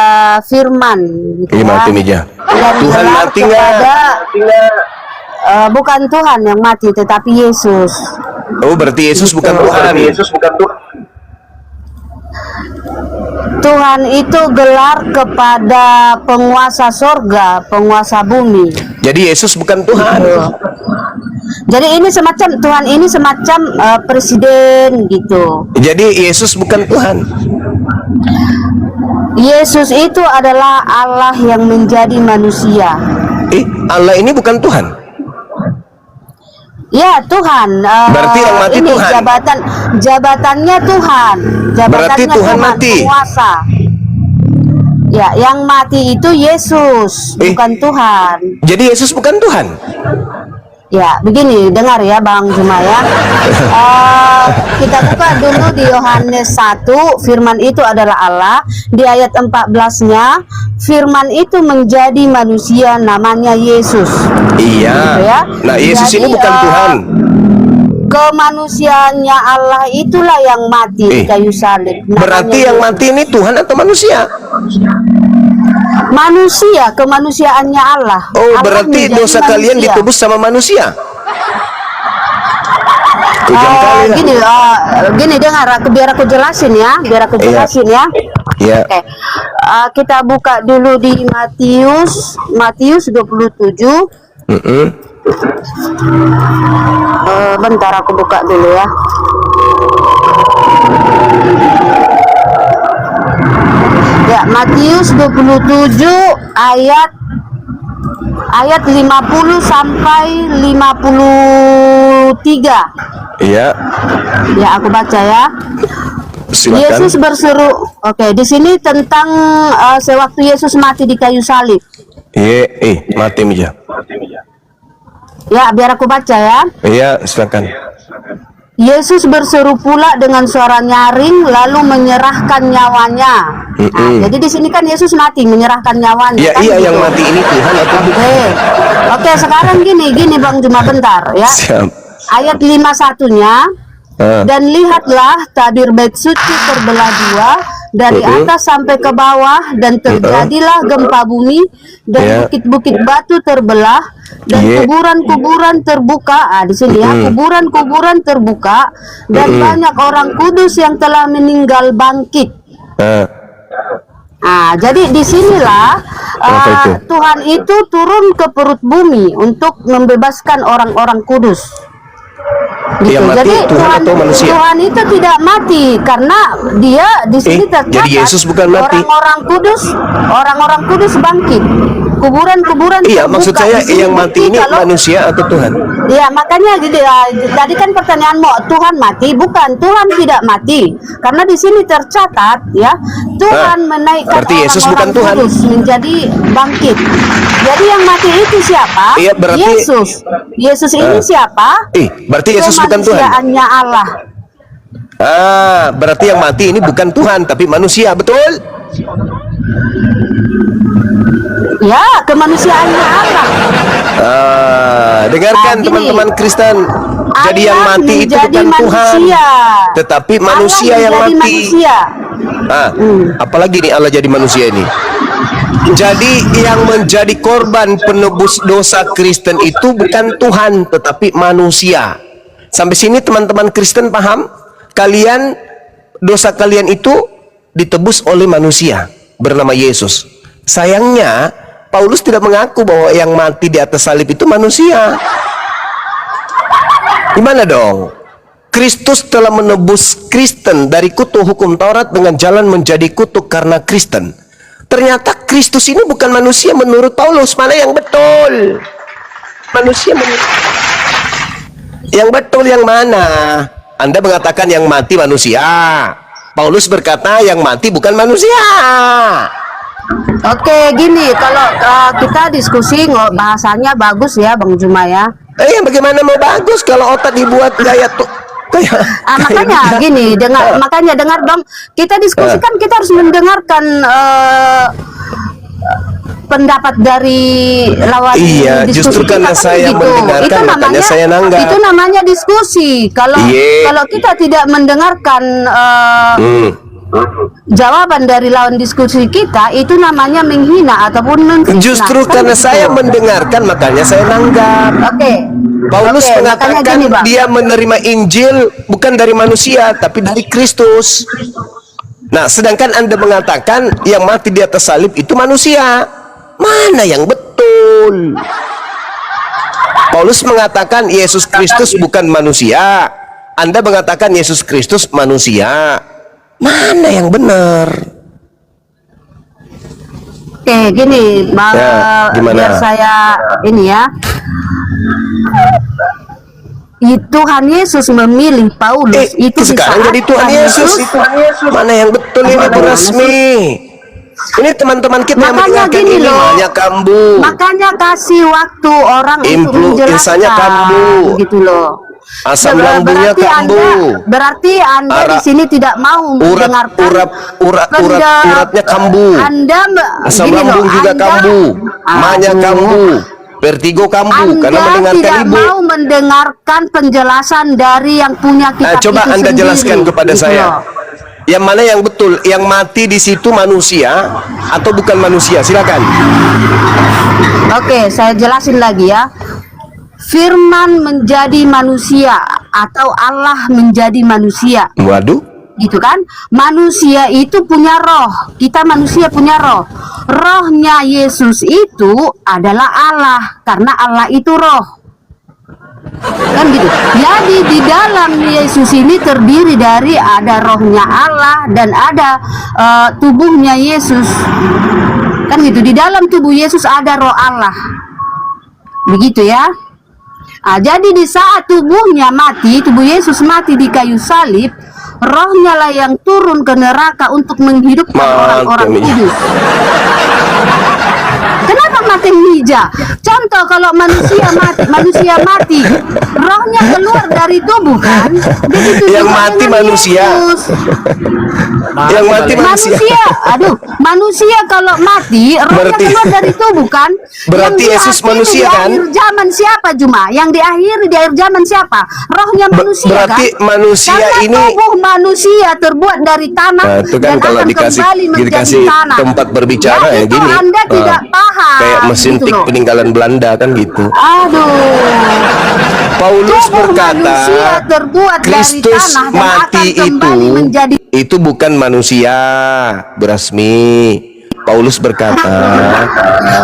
firman gitu Ini mati meja. Dan Tuhan gelar mati nggak? kepada, bukan Tuhan yang mati tetapi Yesus. Oh, berarti Yesus bukan Tuhan. Tuhan itu gelar kepada penguasa sorga, penguasa bumi. Jadi Yesus bukan Tuhan. Jadi ini semacam Tuhan ini semacam presiden gitu. Jadi Yesus bukan Tuhan. Yesus itu adalah Allah yang menjadi manusia. Allah ini bukan Tuhan. Ya Tuhan. Berarti yang mati ini Tuhan. Jabatannya Tuhan. Jabatannya Berarti Tuhan mati. Penguasa. Ya, yang mati itu Yesus, bukan Tuhan. Jadi Yesus bukan Tuhan. Ya, begini, dengar ya Bang Juma ya. Kita buka dulu di Yohanes 1, firman itu adalah Allah. Di ayat 14-nya, firman itu menjadi manusia, namanya Yesus. Iya. Gitu ya. Nah, Yesus Jadi, ini bukan Tuhan. Kemanusiaannya Allah itulah yang mati di kayu salib. Berarti yang mati ini Tuhan atau manusia? Manusia, kemanusiaannya Allah. Oh, Allah berarti menjadi dosa kalian manusia. ditebus sama manusia. Kejam kali lah. Gini dengar, biar aku jelasin ya, ya. Iya. Oke. Kita buka dulu di Matius 27. Bentar aku buka dulu ya. Ya, Matius 27 ayat 50 sampai 53. Iya. Ya, aku baca ya. Silakan. Yesus berseru. Oke, di sini tentang sewaktu Yesus mati di kayu salib. Mati meja. Ya, biar aku baca ya. Iya, silakan. Yesus berseru pula dengan suara nyaring lalu menyerahkan nyawanya. Nah, jadi di sini kan Yesus mati menyerahkan nyawanya. Ya, kan iya, gitu. yang mati ini Tuhan atau bukan? Oke, sekarang gini Bang Juma bentar ya. Siap. Ayat 51-nya. Dan lihatlah tabir bait suci terbelah dua dari atas sampai ke bawah, dan terjadilah gempa bumi, dan bukit-bukit batu terbelah, dan kuburan-kuburan terbuka. Di sini ya, kuburan-kuburan terbuka, dan banyak orang kudus yang telah meninggal bangkit. Nah, jadi disinilah Tuhan itu turun ke perut bumi untuk membebaskan orang-orang kudus. Gitu. Yang mati Jadi Tuhan atau manusia? Tuhan itu tidak mati karena dia di sini tercatat jadi Yesus bukan mati. Orang-orang kudus bangkit. Kuburan-kuburan Iya, terbuka. maksud saya Di sini yang mati ini kalau- manusia atau Tuhan? Iya, makanya tadi kan pertanyaanmu, Tuhan mati? Bukan, Tuhan tidak mati. Karena di sini tercatat ya, Tuhan menaikkan berarti Yesus bukan orang-orang Tuhan. kudus menjadi bangkit. Jadi yang mati itu siapa? Iya, berarti- Yesus. Yesus ini siapa? Berarti Yesus bukan Tuhan. Kemanusiaannya Allah. Berarti yang mati ini bukan Tuhan tapi manusia, betul? Ya, kemanusiaannya Allah. Dengarkan gini. teman-teman Kristen. Jadi yang Allah mati itu menjadi bukan Tuhan, manusia. tetapi manusia Allah yang menjadi mati. manusia. Apalagi nih Allah jadi manusia ini. Jadi yang menjadi korban penebus dosa Kristen itu bukan Tuhan tetapi manusia. Sampai sini teman-teman Kristen paham? Kalian, dosa kalian itu ditebus oleh manusia bernama Yesus. Sayangnya Paulus tidak mengaku bahwa yang mati di atas salib itu manusia. Gimana dong? Kristus telah menebus Kristen dari kutuk hukum Taurat dengan jalan menjadi kutuk karena Kristen. Ternyata Kristus ini bukan manusia menurut Paulus. Mana yang betul? Manusia menurut yang betul yang mana? Anda mengatakan yang mati manusia. Paulus berkata yang mati bukan manusia. Oke, gini, kalau kita diskusi bahasanya bagus ya, Bang Juma ya. Bagaimana mau bagus kalau otak dibuat kayak tuh? Makanya gini, makanya dengar Bang, kita diskusikan, kita harus mendengarkan pendapat dari lawan. Iya, diskusi justru kita karena kan saya gitu. mendengarkan, makanya saya nanggap. Itu namanya diskusi. Kalau kita tidak mendengarkan jawaban dari lawan diskusi kita, itu namanya menghina ataupun menfitnah. Justru Kan karena gitu. saya mendengarkan, makanya saya nanggap. Oke. Paulus mengatakan gini, Bang. dia menerima Injil bukan dari manusia tapi dari Kristus. Nah, sedangkan Anda mengatakan yang mati di atas salib itu manusia. Mana yang betul? Paulus mengatakan Yesus Kristus bukan manusia. Anda mengatakan Yesus Kristus manusia. Mana yang benar? Oke, gini, Bang, gimana? biar saya ini ya. Tuhan Yesus memilih Paulus itu di sekarang saat jadi Tuhan Yesus. Mana yang betul ini Bu Rasmi? Ini teman-teman kita yang Makanya mendengarkan gini ini loh. banyak kambu. Makanya kasih waktu orang untuk Influensanya menjelaskan kambu. gitu loh. Asam lambungnya kambu. Berarti Anda di sini tidak mau mendengarkan uratnya kambu. Asam gini loh, lambung juga kambu. Manya kambu. Vertigo kambu karena mendengarkan tidak ibu. mau mendengarkan penjelasan dari yang punya kitab Coba itu Anda sendiri, jelaskan kepada gitu saya. loh. Yang mana yang betul? Yang mati di situ manusia atau bukan manusia? Silakan. Oke, saya jelasin lagi ya. Firman menjadi manusia atau Allah menjadi manusia. Waduh. Gitu kan? Manusia itu punya roh. Kita manusia punya roh. Rohnya Yesus itu adalah Allah karena Allah itu roh. Kan gitu. Jadi di dalam Yesus ini terdiri dari ada rohnya Allah dan ada tubuhnya Yesus. Kan gitu. Di dalam tubuh Yesus ada roh Allah. Begitu ya. Jadi di saat tubuhnya mati, tubuh Yesus mati di kayu salib, rohnya lah yang turun ke neraka untuk menghidupkan orang-orang kudus. Kenapa makin hija? Contoh kalau manusia mati, rohnya keluar dari tubuh kan? Begitu Yang juga mati dengan manusia. Yesus. Yang mati manusia. Manusia kalau mati, rohnya Berarti- keluar dari tubuh kan? Berarti Yang Yesus diakhiri manusia, di kan? akhir zaman siapa Juma? Yang diakhiri di akhir zaman siapa? Rohnya manusia berarti kan? manusia Karena ini- tubuh manusia terbuat dari tanah Nah, itu kan dan kalau akan dikasih kembali menjadi dikasih tanah. tempat berbicara ya itu gini. Anda tidak paham. Kayak mesin gitu tik loh. peninggalan Belanda kan gitu. Aduh. Paulus Tubuh berkata, manusia terbuat dari Kristus tanah dan mati akan kembali menjadi itu bukan manusia, Berasmi. Paulus berkata,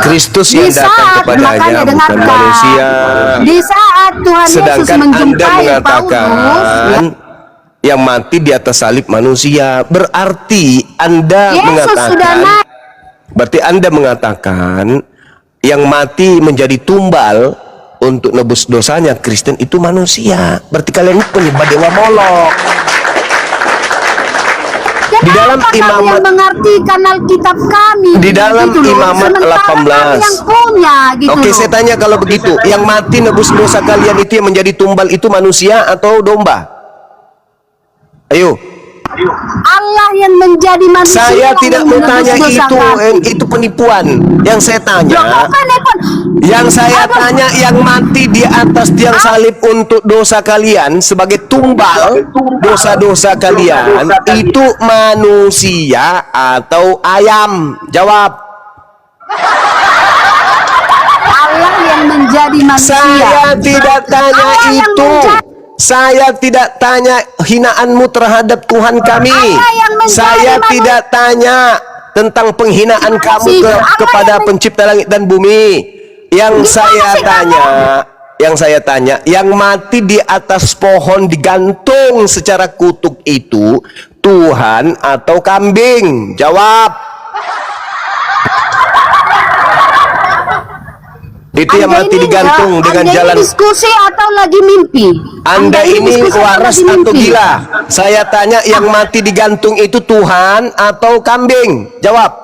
Kristus yang di datang saat kepadanya makanya bukan dengarkan manusia. di saat Tuhan Yesus Sedangkan Anda menjumpai mengatakan Paulus, yang mati di atas salib manusia. Berarti Anda Yesus sudah mengatakan, naik. berarti Anda mengatakan yang mati menjadi tumbal untuk nebus dosanya Kristen itu manusia. Berarti kalian penyembah dewa Molok. Di dalam Kenapa kalian Imamat- mengartikan Alkitab kami? Di dalam gitu loh. Imamat Sementara 18. kami yang punya gitu Oke, loh. saya tanya kalau begitu, yang mati nebus dosa kalian itu yang menjadi tumbal itu manusia atau domba? Ayo. Allah yang menjadi manusia. Saya yang tidak mau menebus tanya dosa kami. itu penipuan. Yang saya tanya, yang saya tanya yang mati di atas tiang salib untuk dosa kalian sebagai tumbal dosa-dosa kalian itu manusia atau ayam? Jawab. Allah yang menjadi manusia. Saya tidak tanya Allah yang itu. Saya tidak tanya hinaanmu terhadap Tuhan kami. Allah yang menjadi Saya manusia. tidak tanya tentang penghinaan kamu kepada pencipta langit dan bumi. Yang saya tanya, yang mati di atas pohon digantung secara kutuk itu Tuhan atau kambing? Jawab. Itu yang mati digantung dengan Anda jalan. ini diskusi atau lagi mimpi? Anda ini diskusi waras lagi atau mimpi? gila? Saya tanya yang mati digantung itu Tuhan atau kambing? Jawab.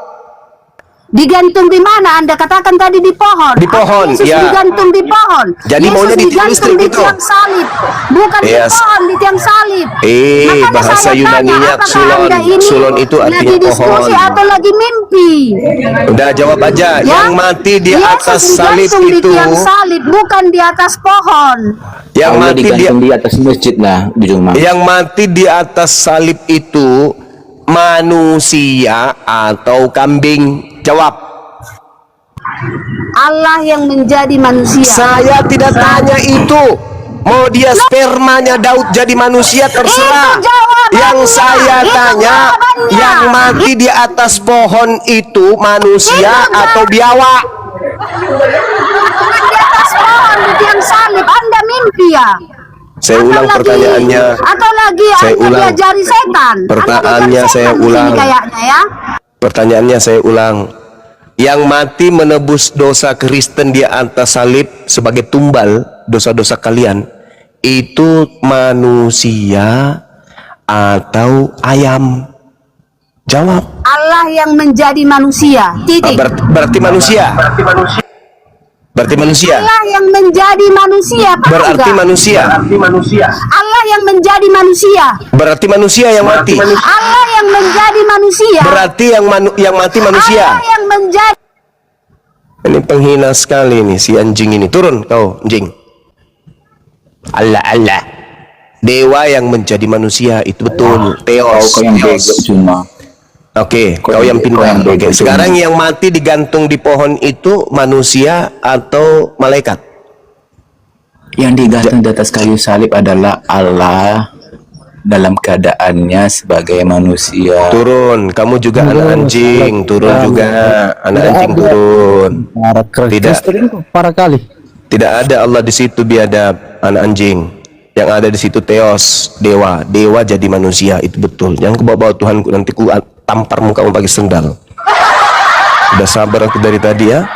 Digantung di mana? Anda katakan tadi di pohon. Di pohon, Yesus ya. digantung di pohon. Jadi Yesus maunya di tiang digantung listrik di itu? tiang salib, bukan Yes. di pohon, di tiang salib. Makanya Bahasa saya tanya, Yunaninya apakah sulon. Anda ini Sulon itu artinya lagi diskusi pohon. atau lagi mimpi? Udah jawab aja. Ya? Yang mati di Yesus atas salib digantung di itu, tiang salib, bukan di atas pohon. yang Allah mati digantung di atas masjid lah di rumah. yang mati di atas salib itu manusia atau kambing? Jawab. Allah yang menjadi manusia. Saya tidak tanya itu. Mau dia spermanya Daud jadi manusia terserah. Itu jawabannya. Yang saya Itu tanya, jawabannya. yang mati di atas pohon itu manusia atau biawak? Bukan di atas pohon, di tiang salib. Anda mimpi ya? Saya Atau ulang lagi- pertanyaannya. Atau lagi Saya Anda ulang. diajari setan? Anda Pertanyaannya diajari saya setan di sini ulang. Kayaknya ya. Pertanyaannya saya ulang. Yang mati menebus dosa Kristen di atas salib sebagai tumbal dosa-dosa kalian itu manusia atau ayam? Jawab. Allah yang menjadi manusia. Titik. Berarti manusia. Berarti manusia. Allah yang menjadi manusia. Paham Berarti nggak? manusia. Allah yang menjadi manusia. Berarti manusia yang mati. Allah yang menjadi manusia. Berarti yang mati manusia. Allah yang menjadi. Ini penghina sekali nih si anjing ini. Turun kau anjing. Allah. Dewa yang menjadi manusia itu betul. Theos. Kau yang bego cuma. Oke, kau yang pintar. Oke, sekarang yang mati digantung di pohon itu manusia atau malaikat? Yang digantung di atas kayu salib adalah Allah dalam keadaannya sebagai manusia. Turun, kamu juga anak anjing. Turun juga, anak anjing turun. Para kali. Tidak ada Allah di situ biadab, anak anjing. Yang ada di situ Theos, dewa. Dewa jadi manusia, itu betul. Jangan kebawa-bawa Tuhanku, nanti ku tampar mukamu pakai sendal. Udah sabar aku dari tadi ya.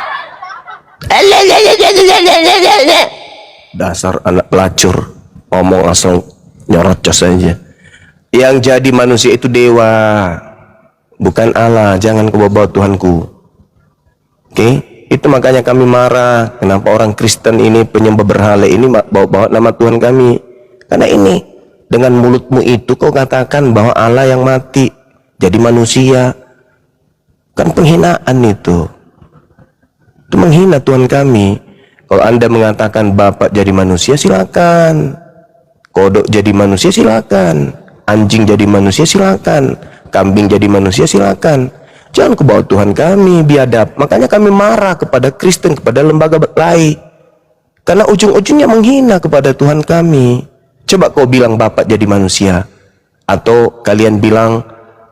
Dasar anak pelacur, ngomong asal nyorocos aja. Yang jadi manusia itu dewa, bukan Allah. Jangan kebawa-bawa Tuhanku. Oke? Itu makanya kami marah, kenapa orang Kristen ini penyembah berhala ini bawa-bawa nama Tuhan kami. Karena ini, dengan mulutmu itu kau katakan bahwa Allah yang mati jadi manusia. Kan penghinaan itu. Itu menghina Tuhan kami. Kalau Anda mengatakan Bapak jadi manusia, silakan. Kodok jadi manusia, silakan. Anjing jadi manusia, silakan. Kambing jadi manusia, silakan. Jangan kebawa Tuhan kami, biadab. Makanya kami marah kepada Kristen, kepada lembaga lain. Karena ujung-ujungnya menghina kepada Tuhan kami. Coba kau bilang Bapak jadi manusia. Atau kalian bilang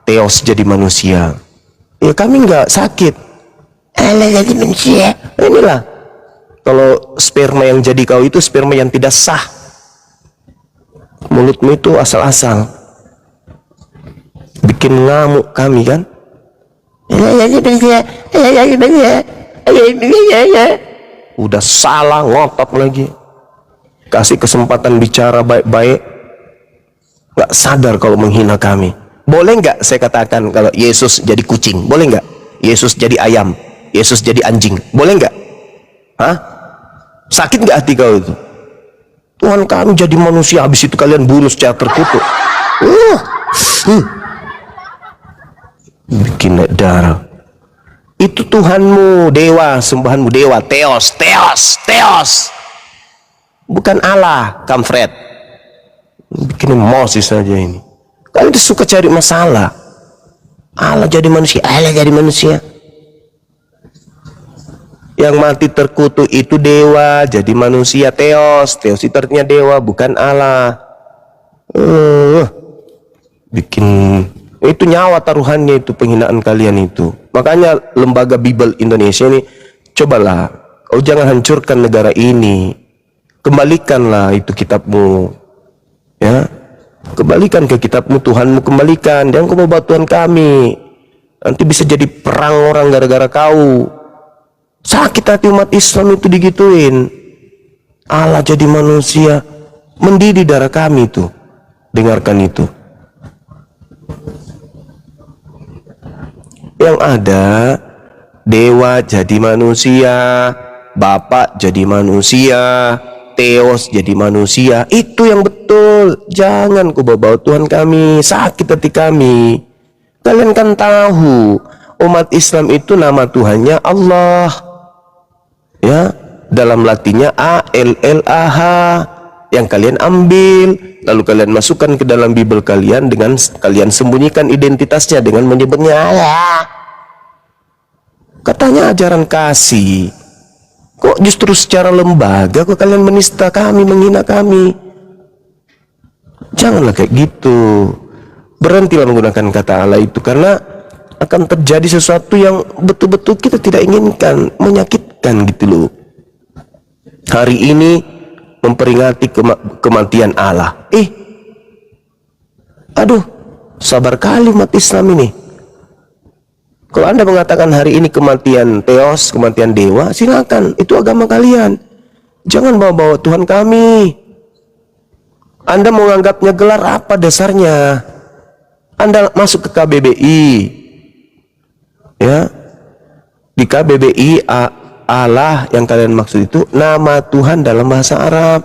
Theos jadi manusia. Ya kami nggak sakit. Allah jadi manusia. Inilah. Kalau sperma yang jadi kau itu sperma yang tidak sah. Mulutmu itu asal-asal. Bikin ngamuk kami kan. Udah salah ngotot lagi. Kasih kesempatan bicara baik-baik, gak sadar kalau menghina kami. Boleh nggak saya katakan kalau Yesus jadi kucing? Boleh nggak? Yesus jadi ayam? Yesus jadi anjing? Boleh nggak? Hah? Sakit nggak hati kau itu? Tuhan kami jadi manusia, habis itu kalian bunuh secara terkutuk. Bikin darah. Itu Tuhanmu, dewa, sembahanmu dewa, Theos. Bukan Allah, Kamfred. Bikin emosi saja ini. Kalian suka cari masalah. Allah jadi manusia, Allah jadi manusia. Yang mati terkutuk itu dewa, jadi manusia, Theos itu artinya dewa, bukan Allah. Bikin itu nyawa taruhannya, itu penghinaan kalian itu. Makanya lembaga Bible Indonesia ini, cobalah kau jangan hancurkan negara ini, kembalikanlah itu kitabmu, ya, kembalikan ke kitabmu, Tuhanmu kembalikan, jangan kau bawa Tuhan kami, nanti bisa jadi perang orang gara-gara kau. Sakit hati umat Islam itu digituin. Allah jadi manusia, mendidih darah kami itu. Dengarkan itu. Yang ada dewa jadi manusia, Bapak jadi manusia, Theos jadi manusia. Itu yang betul. Jangan kau bawa Tuhan kami, sakit hati kami. Kalian kan tahu umat Islam itu nama Tuhannya Allah, ya, dalam Latinnya ALLAH, yang kalian ambil lalu kalian masukkan ke dalam Bible kalian dengan kalian sembunyikan identitasnya dengan menyebutnya Allah. Katanya ajaran kasih, kok justru secara lembaga kok kalian menista kami, menghina kami. Janganlah kayak gitu. Berhentilah menggunakan kata Allah itu, karena akan terjadi sesuatu yang betul-betul kita tidak inginkan, menyakitkan gitu loh. Hari ini memperingati kematian Allah. Aduh, sabar kali umat Islam ini. Kalau Anda mengatakan hari ini kematian Theos, kematian dewa, silakan, itu agama kalian. Jangan bawa-bawa Tuhan kami. Anda mau menganggapnya gelar apa dasarnya? Anda masuk ke KBBI, ya, di KBBI Allah yang kalian maksud itu nama Tuhan dalam bahasa Arab.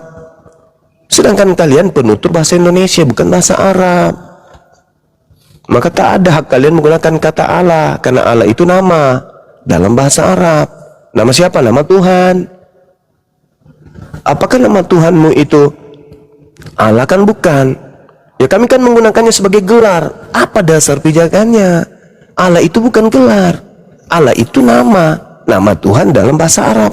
Sedangkan kalian penutur bahasa Indonesia, bukan bahasa Arab. Maka tak ada hak kalian menggunakan kata Allah, karena Allah itu nama dalam bahasa Arab. Nama siapa? Nama Tuhan. Apakah nama Tuhanmu itu Allah? Kan bukan. Ya kami kan menggunakannya sebagai gelar. Apa dasar pijakannya? Allah itu bukan gelar. Allah itu nama Tuhan dalam bahasa Arab.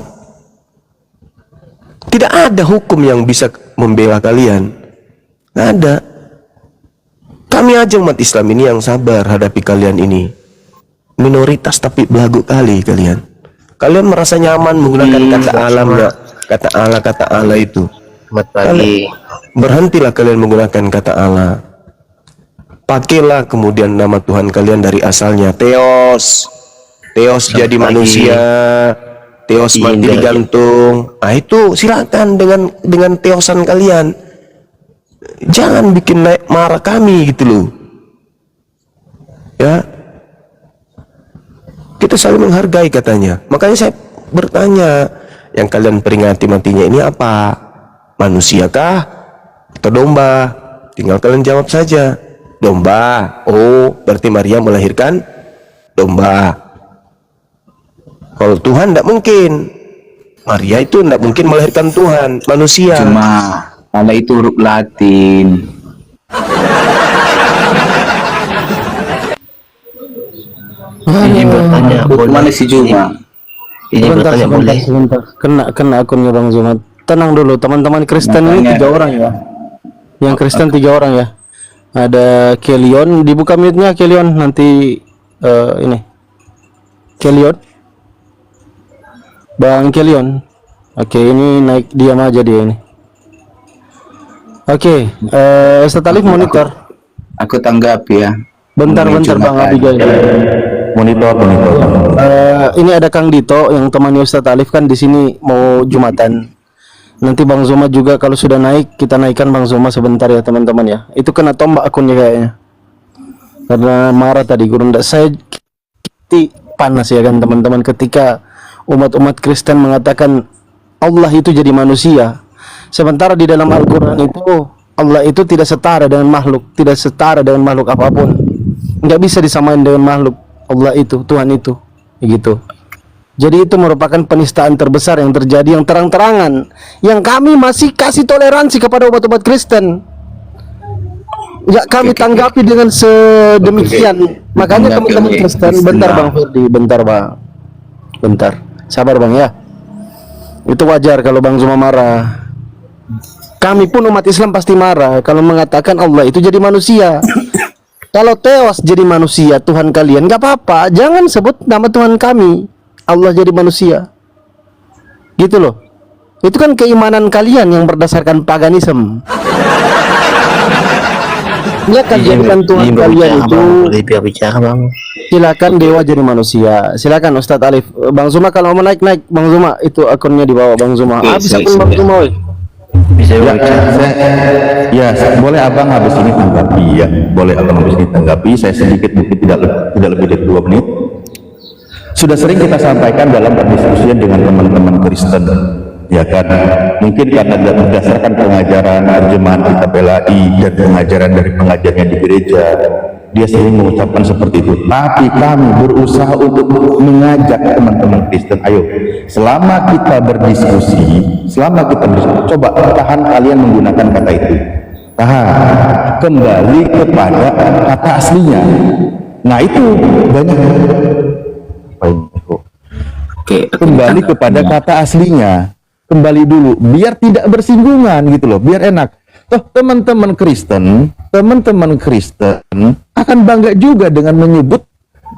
Tidak ada hukum yang bisa membela kalian. Tidak ada. Kami aja umat Islam ini yang sabar hadapi kalian ini. Minoritas tapi belagu kali kalian. Kalian merasa nyaman menggunakan kata alam, kata Allah itu. Selamat pagi. Berhentilah kalian menggunakan kata Allah. Pakailah kemudian nama Tuhan kalian dari asalnya, Theos. Theos jadi manusia, Theos mati digantung. Nah itu silakan dengan Theosan kalian. Jangan bikin naik marah kami gitu loh. Ya, kita saling menghargai katanya. Makanya saya bertanya, yang kalian peringati matinya ini apa? Manusiakah atau domba? Tinggal kalian jawab saja. Domba. Oh, berarti Maria melahirkan domba. Kalau Tuhan tidak mungkin. Maria itu tidak mungkin melahirkan Tuhan, manusia. Cuma Allah itu huruf Latin. Ini bertanya, mana si Juma? Ini bertanya boleh. Sebentar. Kena akunnya Bang Zuma. Tenang dulu, teman-teman Kristen ini 3 orang ya. Yang Kristen 3 orang ya. Ada Kelion, dibuka mute-nya Kelion, nanti ini. Kelion. Bang Kelion. Oke, ini naik diam aja dia ini. Oke, Ustaz Alif monitor. Aku tanggapi ya. Bentar Bang Abigail. Monitor. Ini ada Kang Dito yang temannya Ustaz Alif kan di sini mau Jumatan. Nanti Bang Zuma juga kalau sudah naik, kita naikkan Bang Zuma sebentar ya teman-teman ya. Itu kena tombak akunnya kayaknya. Karena marah tadi guru ndak saya panas ya kan teman-teman ketika umat-umat Kristen mengatakan Allah itu jadi manusia. Sementara di dalam Al-Qur'an itu Allah itu tidak setara dengan makhluk, tidak setara dengan makhluk apapun. Nggak bisa disamain dengan makhluk. Allah itu, Tuhan itu. Begitu. Jadi itu merupakan penistaan terbesar yang terjadi yang terang-terangan, yang kami masih kasih toleransi kepada umat-umat Kristen. Ya kami tanggapi dengan sedemikian. Makanya teman-teman Kristen, bentar Bang Firdi, bentar Bang. Bentar. Sabar Bang ya. Itu wajar kalau Bang Zuma marah. Kami pun umat Islam pasti marah kalau mengatakan Allah itu jadi manusia. Kalau tewas jadi manusia Tuhan kalian, nggak apa-apa. Jangan sebut nama Tuhan kami. Allah jadi manusia. Gitu loh. Itu kan keimanan kalian yang berdasarkan paganisme. Ya kan jadikan Tuhan kalian itu. Silakan dewa jadi manusia. Silakan Ustadz Alif. Bang Zuma kalau mau naik Bang Zuma itu akunnya di bawah Bang Zuma. Habis akun Bang Zuma. Bisa Ya, boleh abang habis ini tanggapi ya. Boleh abang habis ini tanggapi. Saya sedikit mungkin tidak lebih dari 2 menit. Sudah sering kita sampaikan dalam perdiskusian dengan teman-teman Kristen, ya kan? Mungkin karena berdasarkan pengajaran terjemahan kitab PLAI dan pengajaran dari pengajarnya di gereja, dia sering mengucapkan seperti itu. Tapi kami berusaha untuk mengajak teman-teman Kristen, ayo, selama kita berdiskusi, coba tahan kalian menggunakan kata itu. Tahan, kembali kepada kata aslinya. Nah itu banyak. Kembali kepada kata aslinya, kembali dulu, biar tidak bersinggungan gitu loh, biar enak. Toh teman-teman Kristen akan bangga juga dengan menyebut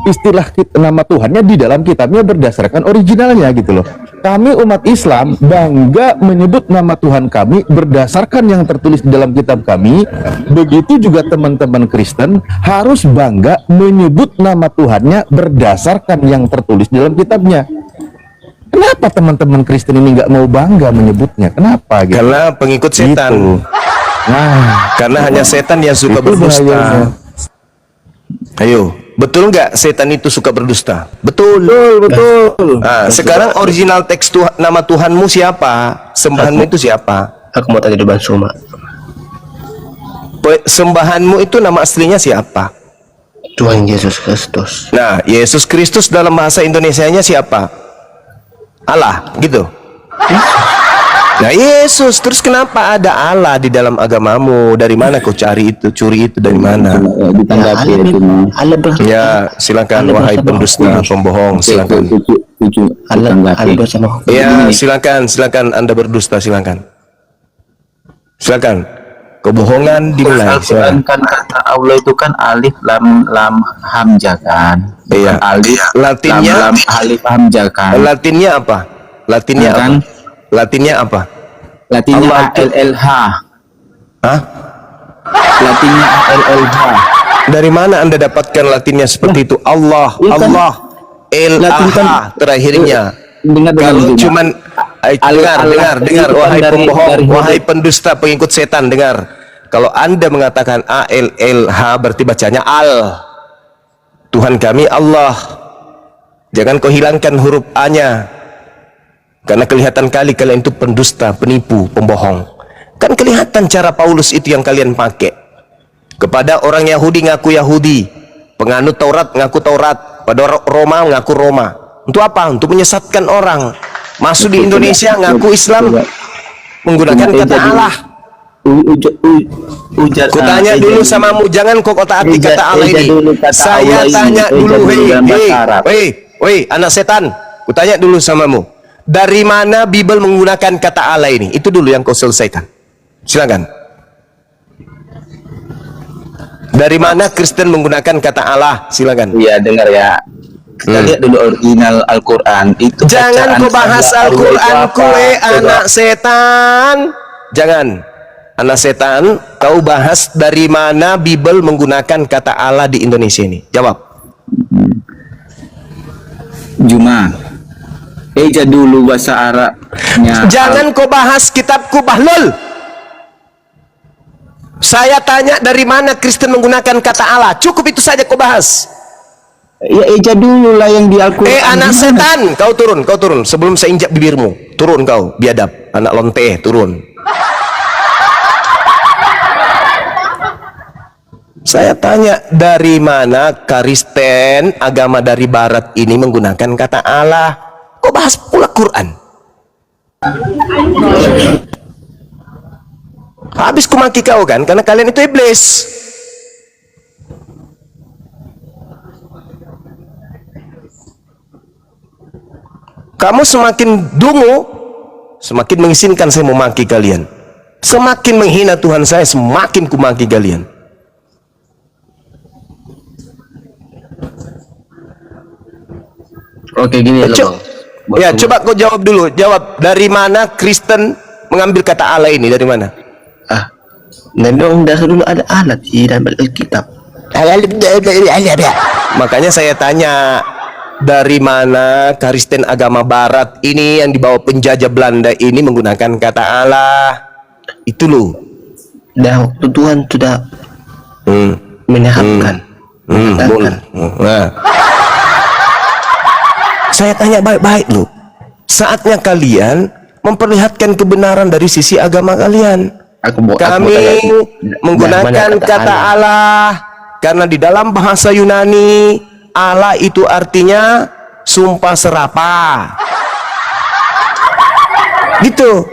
istilah nama Tuhannya di dalam kitabnya berdasarkan originalnya gitu loh. Kami umat Islam bangga menyebut nama Tuhan kami berdasarkan yang tertulis di dalam kitab kami. Begitu juga teman-teman Kristen harus bangga menyebut nama Tuhannya berdasarkan yang tertulis di dalam kitabnya. Kenapa teman-teman Kristen ini nggak mau bangga menyebutnya? Kenapa gitu? Karena pengikut setan Gitu. Nah, karena hanya setan yang suka berdusta. bahayanya. Ayo, betul nggak setan itu suka berdusta? Betul. Nah, sekarang original teks nama Tuhanmu siapa? Sembahanmu itu siapa? Aku mau tanya Bang Zuma. Sembahanmu itu nama aslinya siapa? Tuhan Yesus Kristus. Nah, Yesus Kristus dalam bahasa Indonesianya siapa? Allah, gitu. Nah, Yesus, terus kenapa ada Allah di dalam agamamu? Dari mana kau curi itu dari mana? Ditanggapi itu. Ya, silakan wahai pendusta, pembohong, silakan. Allah bersama. Ya, silakan Anda berdusta, silakan. Kebohongan dimulai. Al-Quran kan kata Allah itu kan alif lam hamzah kan. Iya. Alif Latinnya lam alif hamzah kan. Latinnya apa? Latinnya apa? Kan? Latinnya apa? Latinnya Allah itu- ALLH. Hah? Latinnya ALLH. Dari mana Anda dapatkan Latinnya seperti itu? Allah, Iya kan? Allah, Latin kan- terakhirnya. Dengar Kalau Zuma. cuman dengar, itu kan wahai dari pembohong, huruf. wahai pendusta, pengikut setan, dengar. Kalau Anda mengatakan ALLH berarti bacanya Al. Tuhan kami Allah. Jangan kau hilangkan huruf A-nya. Karena kelihatan kali kalian itu pendusta, penipu, pembohong. Kan kelihatan cara Paulus itu yang kalian pakai. Kepada orang Yahudi ngaku Yahudi, penganut Taurat ngaku Taurat, pada Roma ngaku Roma. Untuk apa? Untuk menyesatkan orang. Masuk di Indonesia ngaku Islam, menggunakan kata Allah. Kutanya dulu samamu, jangan kau kotak-atik kata Allah ini. Saya tanya dulu, hei, anak setan, kutanya dulu samamu. Dari mana Bible menggunakan kata Allah ini? Itu dulu yang kau selesaikan. Silakan. Dari mana Kristen menggunakan kata Allah? Silakan. Iya, dengar ya. Kita lihat dulu original Al-Quran itu. Jangan kau bahas Al-Quran, kue anak setan. Jangan, anak setan. Kau bahas dari mana Bible menggunakan kata Allah di Indonesia ini. Jawab. Juma. Eja dulu bahasa Arabnya. Jangan kau bahas kitabku, Bahlul. Saya tanya dari mana Kristen menggunakan kata Allah. Cukup itu saja kau bahas. Ya eja dulu lah yang di Al-Quran. Anak setan, kau turun sebelum saya injak bibirmu. Turun kau, biadab, anak lonte, turun. Saya tanya dari mana Kristen agama dari Barat ini menggunakan kata Allah. Kau bahas pula Quran. Habis ku maki kau kan, karena kalian itu iblis. Kamu semakin dungu, semakin mengizinkan saya memaki kalian. Semakin menghina Tuhan saya, semakin ku maki kalian. Oke, gini loh. Ya, coba kau jawab dulu. Jawab, dari mana Kristen mengambil kata Allah ini? Dari mana? Memang dasar dulu ada alat di dalam Alkitab. Makanya saya tanya, dari mana Kristen agama Barat ini yang dibawa penjajah Belanda ini menggunakan kata Allah? Itu loh. Dan waktu Tuhan sudah menyehatkan. Nah, saya tanya baik-baik loh. Saatnya kalian memperlihatkan kebenaran dari sisi agama kalian. Kami menggunakan kata Allah karena di dalam bahasa Yunani Allah itu artinya sumpah serapah. Gitu.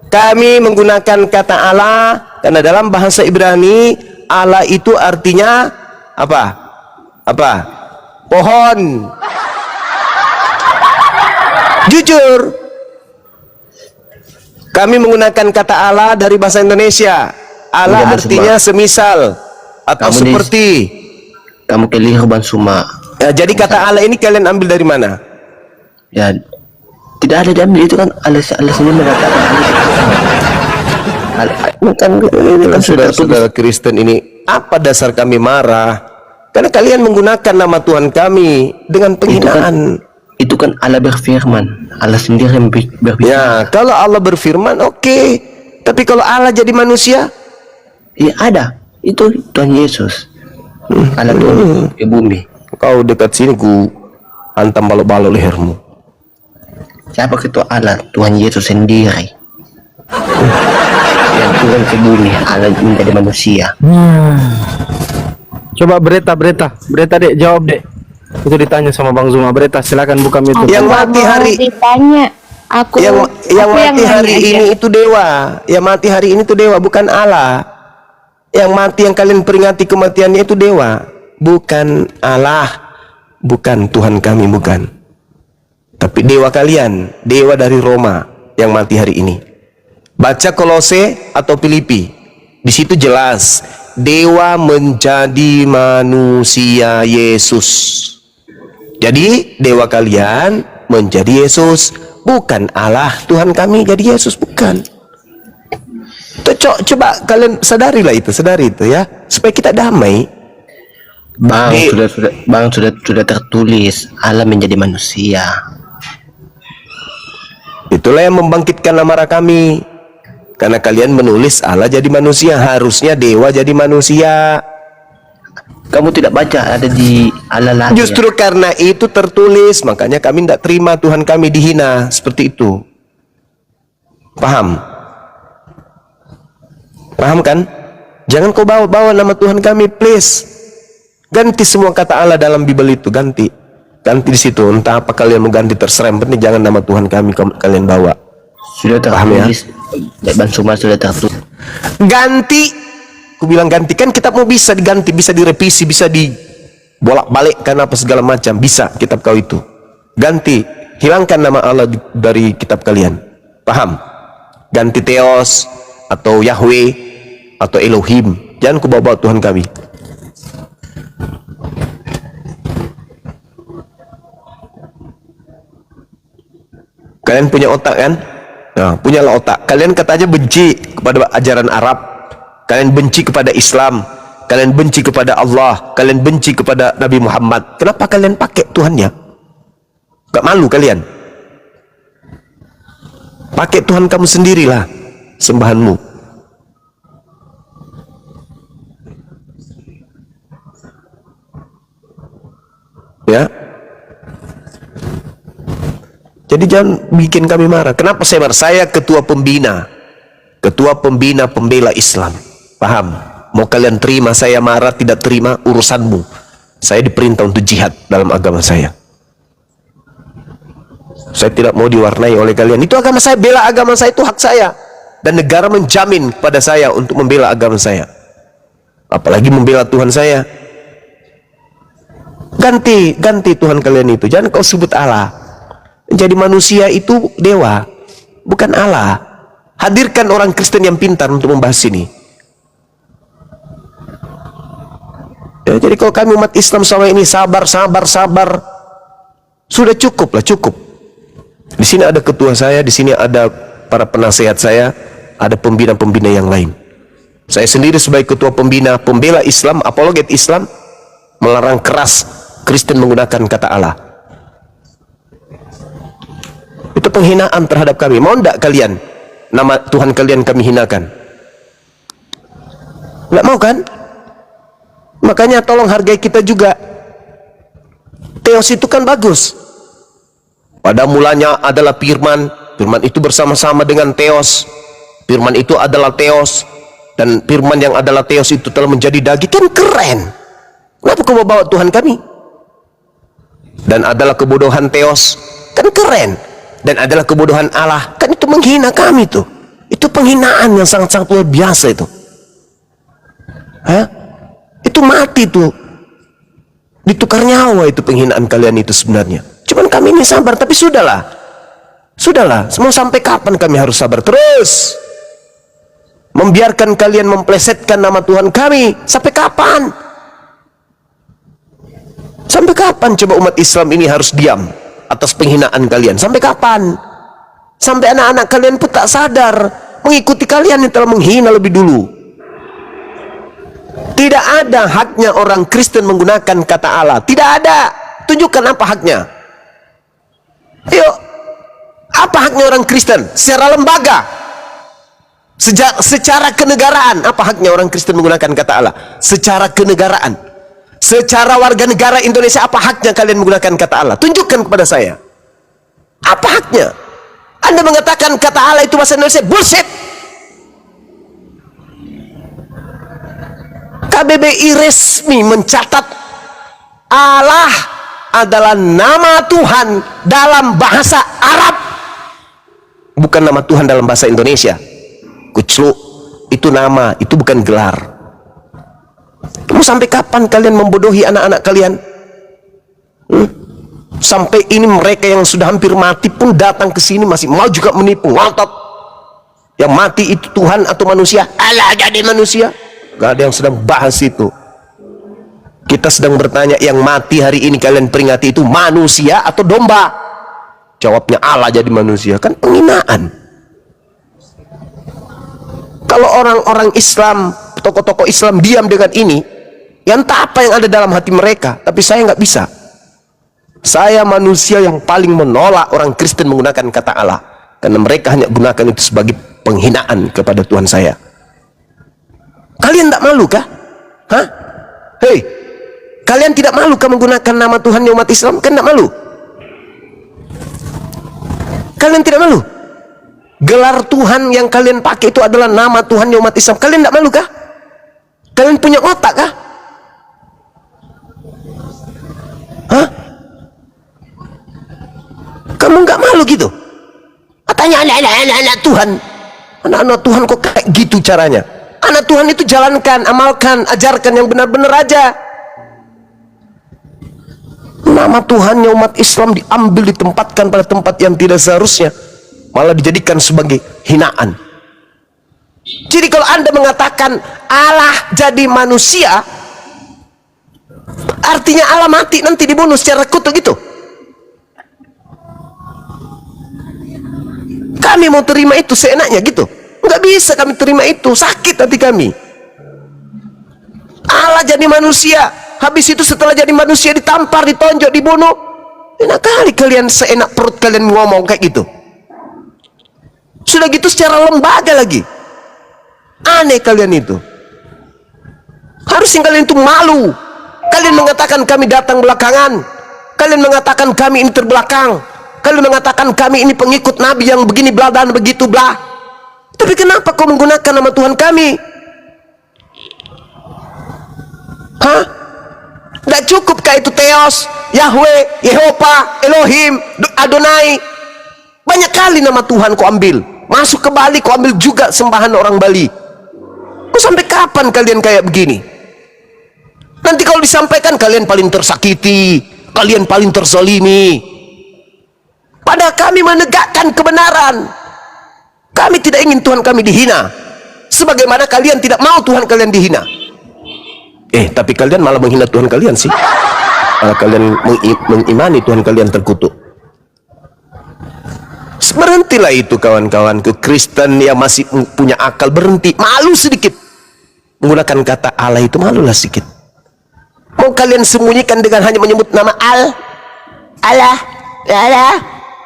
Kami menggunakan kata Allah karena dalam bahasa Ibrani Allah itu artinya apa? Pohon. Jujur. Kami menggunakan kata Allah dari bahasa Indonesia. Allah artinya semisal atau seperti. Kamu keliru Bang Suma. Ya, jadi kata Allah ini kalian ambil dari mana? Ya, tidak ada diambil, itu kan Allah sendiri mengatakan. Kan saudara Kristen ini, apa dasar kami marah? Karena kalian menggunakan nama Tuhan kami dengan penghinaan. Itu kan Allah berfirman, Allah sendiri yang berfirman. Ya, kalau Allah berfirman, oke. Tapi kalau Allah jadi manusia, ya ada. Itu Tuhan Yesus. Allah turun ke bumi. Kau dekat sini, ku hantam balok-balok lehermu. Siapa ketua Allah? Tuhan Yesus sendiri. Yang turun ke bumi, Allah menjadi manusia. Coba berita dek, jawab dek. Itu ditanya sama Bang Zuma. Berita, silakan buka YouTube. Yang mati hari ditanya aku yang mati hari ini itu dewa. Yang mati hari ini itu dewa, bukan Allah. Yang mati yang kalian peringati kematiannya itu dewa, bukan Allah, bukan Tuhan kami, bukan. Tapi dewa kalian, dewa dari Roma yang mati hari ini. Baca Kolose atau Filipi. Di situ jelas dewa menjadi manusia Yesus. Jadi dewa kalian menjadi Yesus, bukan Allah Tuhan kami jadi Yesus, bukan. Coba kalian sadari itu ya, supaya kita damai. Bang, sudah tertulis Allah menjadi manusia. Itulah yang membangkitkan amarah kami. Karena kalian menulis Allah jadi manusia, harusnya dewa jadi manusia. Kamu tidak baca ada di Al-Alaq. Justru karena itu tertulis, makanya kami tidak terima Tuhan kami dihina seperti itu. Paham? Paham kan? Jangan kau bawa-bawa nama Tuhan kami, please. Ganti semua kata Allah dalam Bible itu, ganti. Ganti di situ. Entah apa kalian mau ganti, terserah. Yang penting jangan nama Tuhan kami kalian bawa. Sudah tertulis. Bang Suma sudah tertulis. Ganti. Aku bilang ganti, kan kitab mau bisa diganti, bisa direvisi, bisa dibolak-balik kan apa segala macam, bisa kitab kau itu. Ganti, hilangkan nama Allah dari kitab kalian. Paham? Ganti Theos atau Yahweh atau Elohim. Jangan ku bawa Tuhan kami. Kalian punya otak kan? Nah, punyalah otak. Kalian katanya benci kepada ajaran Arab. Kalian benci kepada Islam, kalian benci kepada Allah, kalian benci kepada Nabi Muhammad. Kenapa kalian pakai Tuhannya? Gak malu kalian? Pakai Tuhan kamu sendirilah, sembahanmu. Ya. Jadi jangan bikin kami marah. Kenapa saya marah? Saya ketua pembina pembela Islam. Paham? Mau kalian terima saya marah, tidak terima, urusanmu. Saya diperintah untuk jihad dalam agama saya. Saya tidak mau diwarnai oleh kalian. Itu agama saya, bela agama saya, itu hak saya. Dan negara menjamin pada saya untuk membela agama saya. Apalagi membela Tuhan saya. Ganti Tuhan kalian itu. Jangan kau sebut Allah. Menjadi manusia itu dewa, bukan Allah. Hadirkan orang Kristen yang pintar untuk membahas ini. Ya, jadi kalau kami umat Islam selama ini sabar, sudah cukup lah, cukup. Di sini ada ketua saya, di sini ada para penasehat saya, ada pembina-pembina yang lain. Saya sendiri sebagai ketua pembina, pembela Islam, apologet Islam, melarang keras Kristen menggunakan kata Allah. Itu penghinaan terhadap kami. Mau ndak kalian nama Tuhan kalian kami hinakan? Nggak mau kan? Makanya tolong hargai kita juga. Theos itu kan bagus. Pada mulanya adalah firman, firman itu bersama-sama dengan Theos. Firman itu adalah Theos, dan firman yang adalah Theos itu telah menjadi daging. Kan keren. Kenapa kau bawa Tuhan kami? Dan adalah kebodohan Theos. Kan keren. Dan adalah kebodohan Allah. Kan itu menghina kami tuh. Itu penghinaan yang sangat-sangat luar biasa itu. Hah? Itu mati tuh. Ditukar nyawa itu penghinaan kalian itu sebenarnya. Cuman kami ini sabar, tapi sudahlah. Sudahlah, mau sampai kapan kami harus sabar terus? Membiarkan kalian memplesetkan nama Tuhan kami. Sampai kapan? Sampai kapan coba umat Islam ini harus diam atas penghinaan kalian? Sampai kapan? Sampai anak-anak kalian pun tak sadar, mengikuti kalian yang telah menghina lebih dulu. Tidak ada haknya orang Kristen menggunakan kata Allah. Tidak ada. Tunjukkan apa haknya. Ayo, apa haknya orang Kristen secara lembaga, secara kenegaraan? Apa haknya orang Kristen menggunakan kata Allah secara kenegaraan? Secara warga negara Indonesia, apa haknya kalian menggunakan kata Allah? Tunjukkan kepada saya. Apa haknya? Anda mengatakan kata Allah itu bahasa Indonesia, bullshit. KBBI resmi mencatat Allah adalah nama Tuhan dalam bahasa Arab, bukan nama Tuhan dalam bahasa Indonesia. Kucluk, itu nama, itu bukan gelar. Mau sampai kapan kalian membodohi anak-anak kalian? Sampai ini mereka yang sudah hampir mati pun datang ke sini masih mau juga menipu, ngotot. Yang mati itu Tuhan atau manusia? Allah jadi manusia. Gak ada yang sedang bahas itu. Kita sedang bertanya, yang mati hari ini kalian peringati itu manusia atau domba? Jawabnya Allah jadi manusia. Kan penghinaan. Kalau orang-orang Islam, tokoh-tokoh Islam diam dengan ini, yang entah apa yang ada dalam hati mereka. Tapi saya nggak bisa. Saya manusia yang paling menolak orang Kristen menggunakan kata Allah, karena mereka hanya gunakan itu sebagai penghinaan kepada Tuhan saya. Kalian tak malu kah? Hah? Hei, Kalian tidak malu kamu menggunakan nama Tuhan umat Islam? Kan tidak malu? Kalian tidak malu? Gelar Tuhan yang kalian pakai itu adalah nama Tuhan umat Islam. Kalian tidak malu kah? Kalian punya otak kah? Hah? Kamu nggak malu gitu? Katanya anak-anak Tuhan. Anak-anak Tuhan kok kayak gitu caranya? Anak Tuhan itu jalankan, amalkan, ajarkan yang benar-benar aja. Nama Tuhannya umat Islam diambil, ditempatkan pada tempat yang tidak seharusnya, malah dijadikan sebagai hinaan. Jadi kalau Anda mengatakan Allah jadi manusia, artinya Allah mati nanti dibunuh secara kutuk gitu. Kami mau terima itu seenaknya gitu? Nggak bisa kami terima itu, sakit hati kami. Allah jadi manusia, habis itu setelah jadi manusia ditampar, ditonjok, dibunuh. Enak kali kalian, seenak perut kalian ngomong kayak gitu. Sudah gitu secara lembaga lagi. Aneh kalian itu. Harusnya kalian itu malu. Kalian mengatakan kami datang belakangan. Kalian mengatakan kami ini terbelakang. Kalian mengatakan kami ini pengikut Nabi yang begini bla dan begitu bla. Tapi kenapa kau menggunakan nama Tuhan kami? Hah? Tidak cukupkah itu Theos, Yahweh, Yehova, Elohim, Adonai? Banyak kali nama Tuhan kau ambil. Masuk ke Bali kau ambil juga sembahan orang Bali. Kau sampai kapan kalian kayak begini? Nanti kalau disampaikan kalian paling tersakiti, kalian paling terzalimi. Padahal kami menegakkan kebenaran. Kami tidak ingin Tuhan kami dihina, sebagaimana kalian tidak mau Tuhan kalian dihina. Tapi kalian malah menghina Tuhan kalian sih. Malah kalian mengimani Tuhan kalian terkutuk. Berhentilah itu kawan-kawanku Kristen yang masih punya akal, berhenti. Malu sedikit menggunakan kata Allah itu, malulah sedikit. Mau kalian sembunyikan dengan hanya menyebut nama Allah,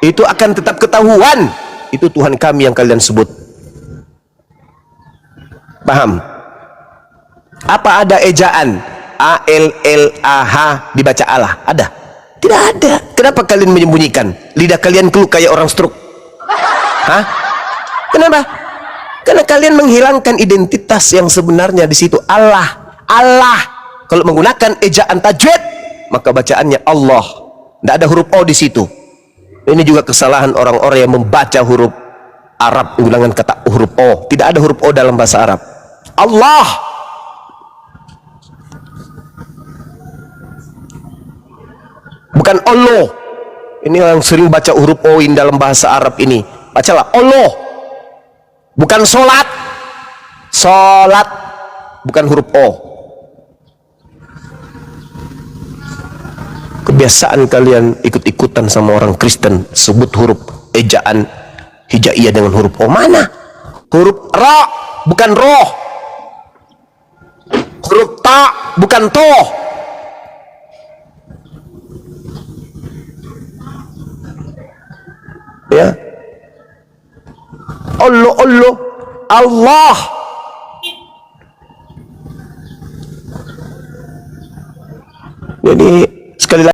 itu akan tetap ketahuan itu Tuhan kami yang kalian sebut. Paham? Apa ada ejaan ALLAH dibaca Allah? Ada? Tidak ada. Kenapa kalian menyembunyikan? Lidah kalian keluh kayak orang stroke. Hah? Kenapa? Karena kalian menghilangkan identitas yang sebenarnya di situ. Allah. Kalau menggunakan ejaan tajwid, maka bacaannya Allah. Tidak ada huruf O di situ. Ini juga kesalahan orang-orang yang membaca huruf Arab menggunakan kata huruf O. Tidak ada huruf O dalam bahasa Arab. Allah. Bukan Allah. Ini yang sering baca huruf O in dalam bahasa Arab ini. Bacalah Allah. Bukan solat. Solat bukan huruf O. Kebiasaan kalian ikut-ikutan sama orang Kristen, sebut huruf ejaan hijaiyah dengan huruf O. Mana? Huruf Ra bukan roh. Huruf Ta bukan toh. Ya. Allah. Jadi sekali lagi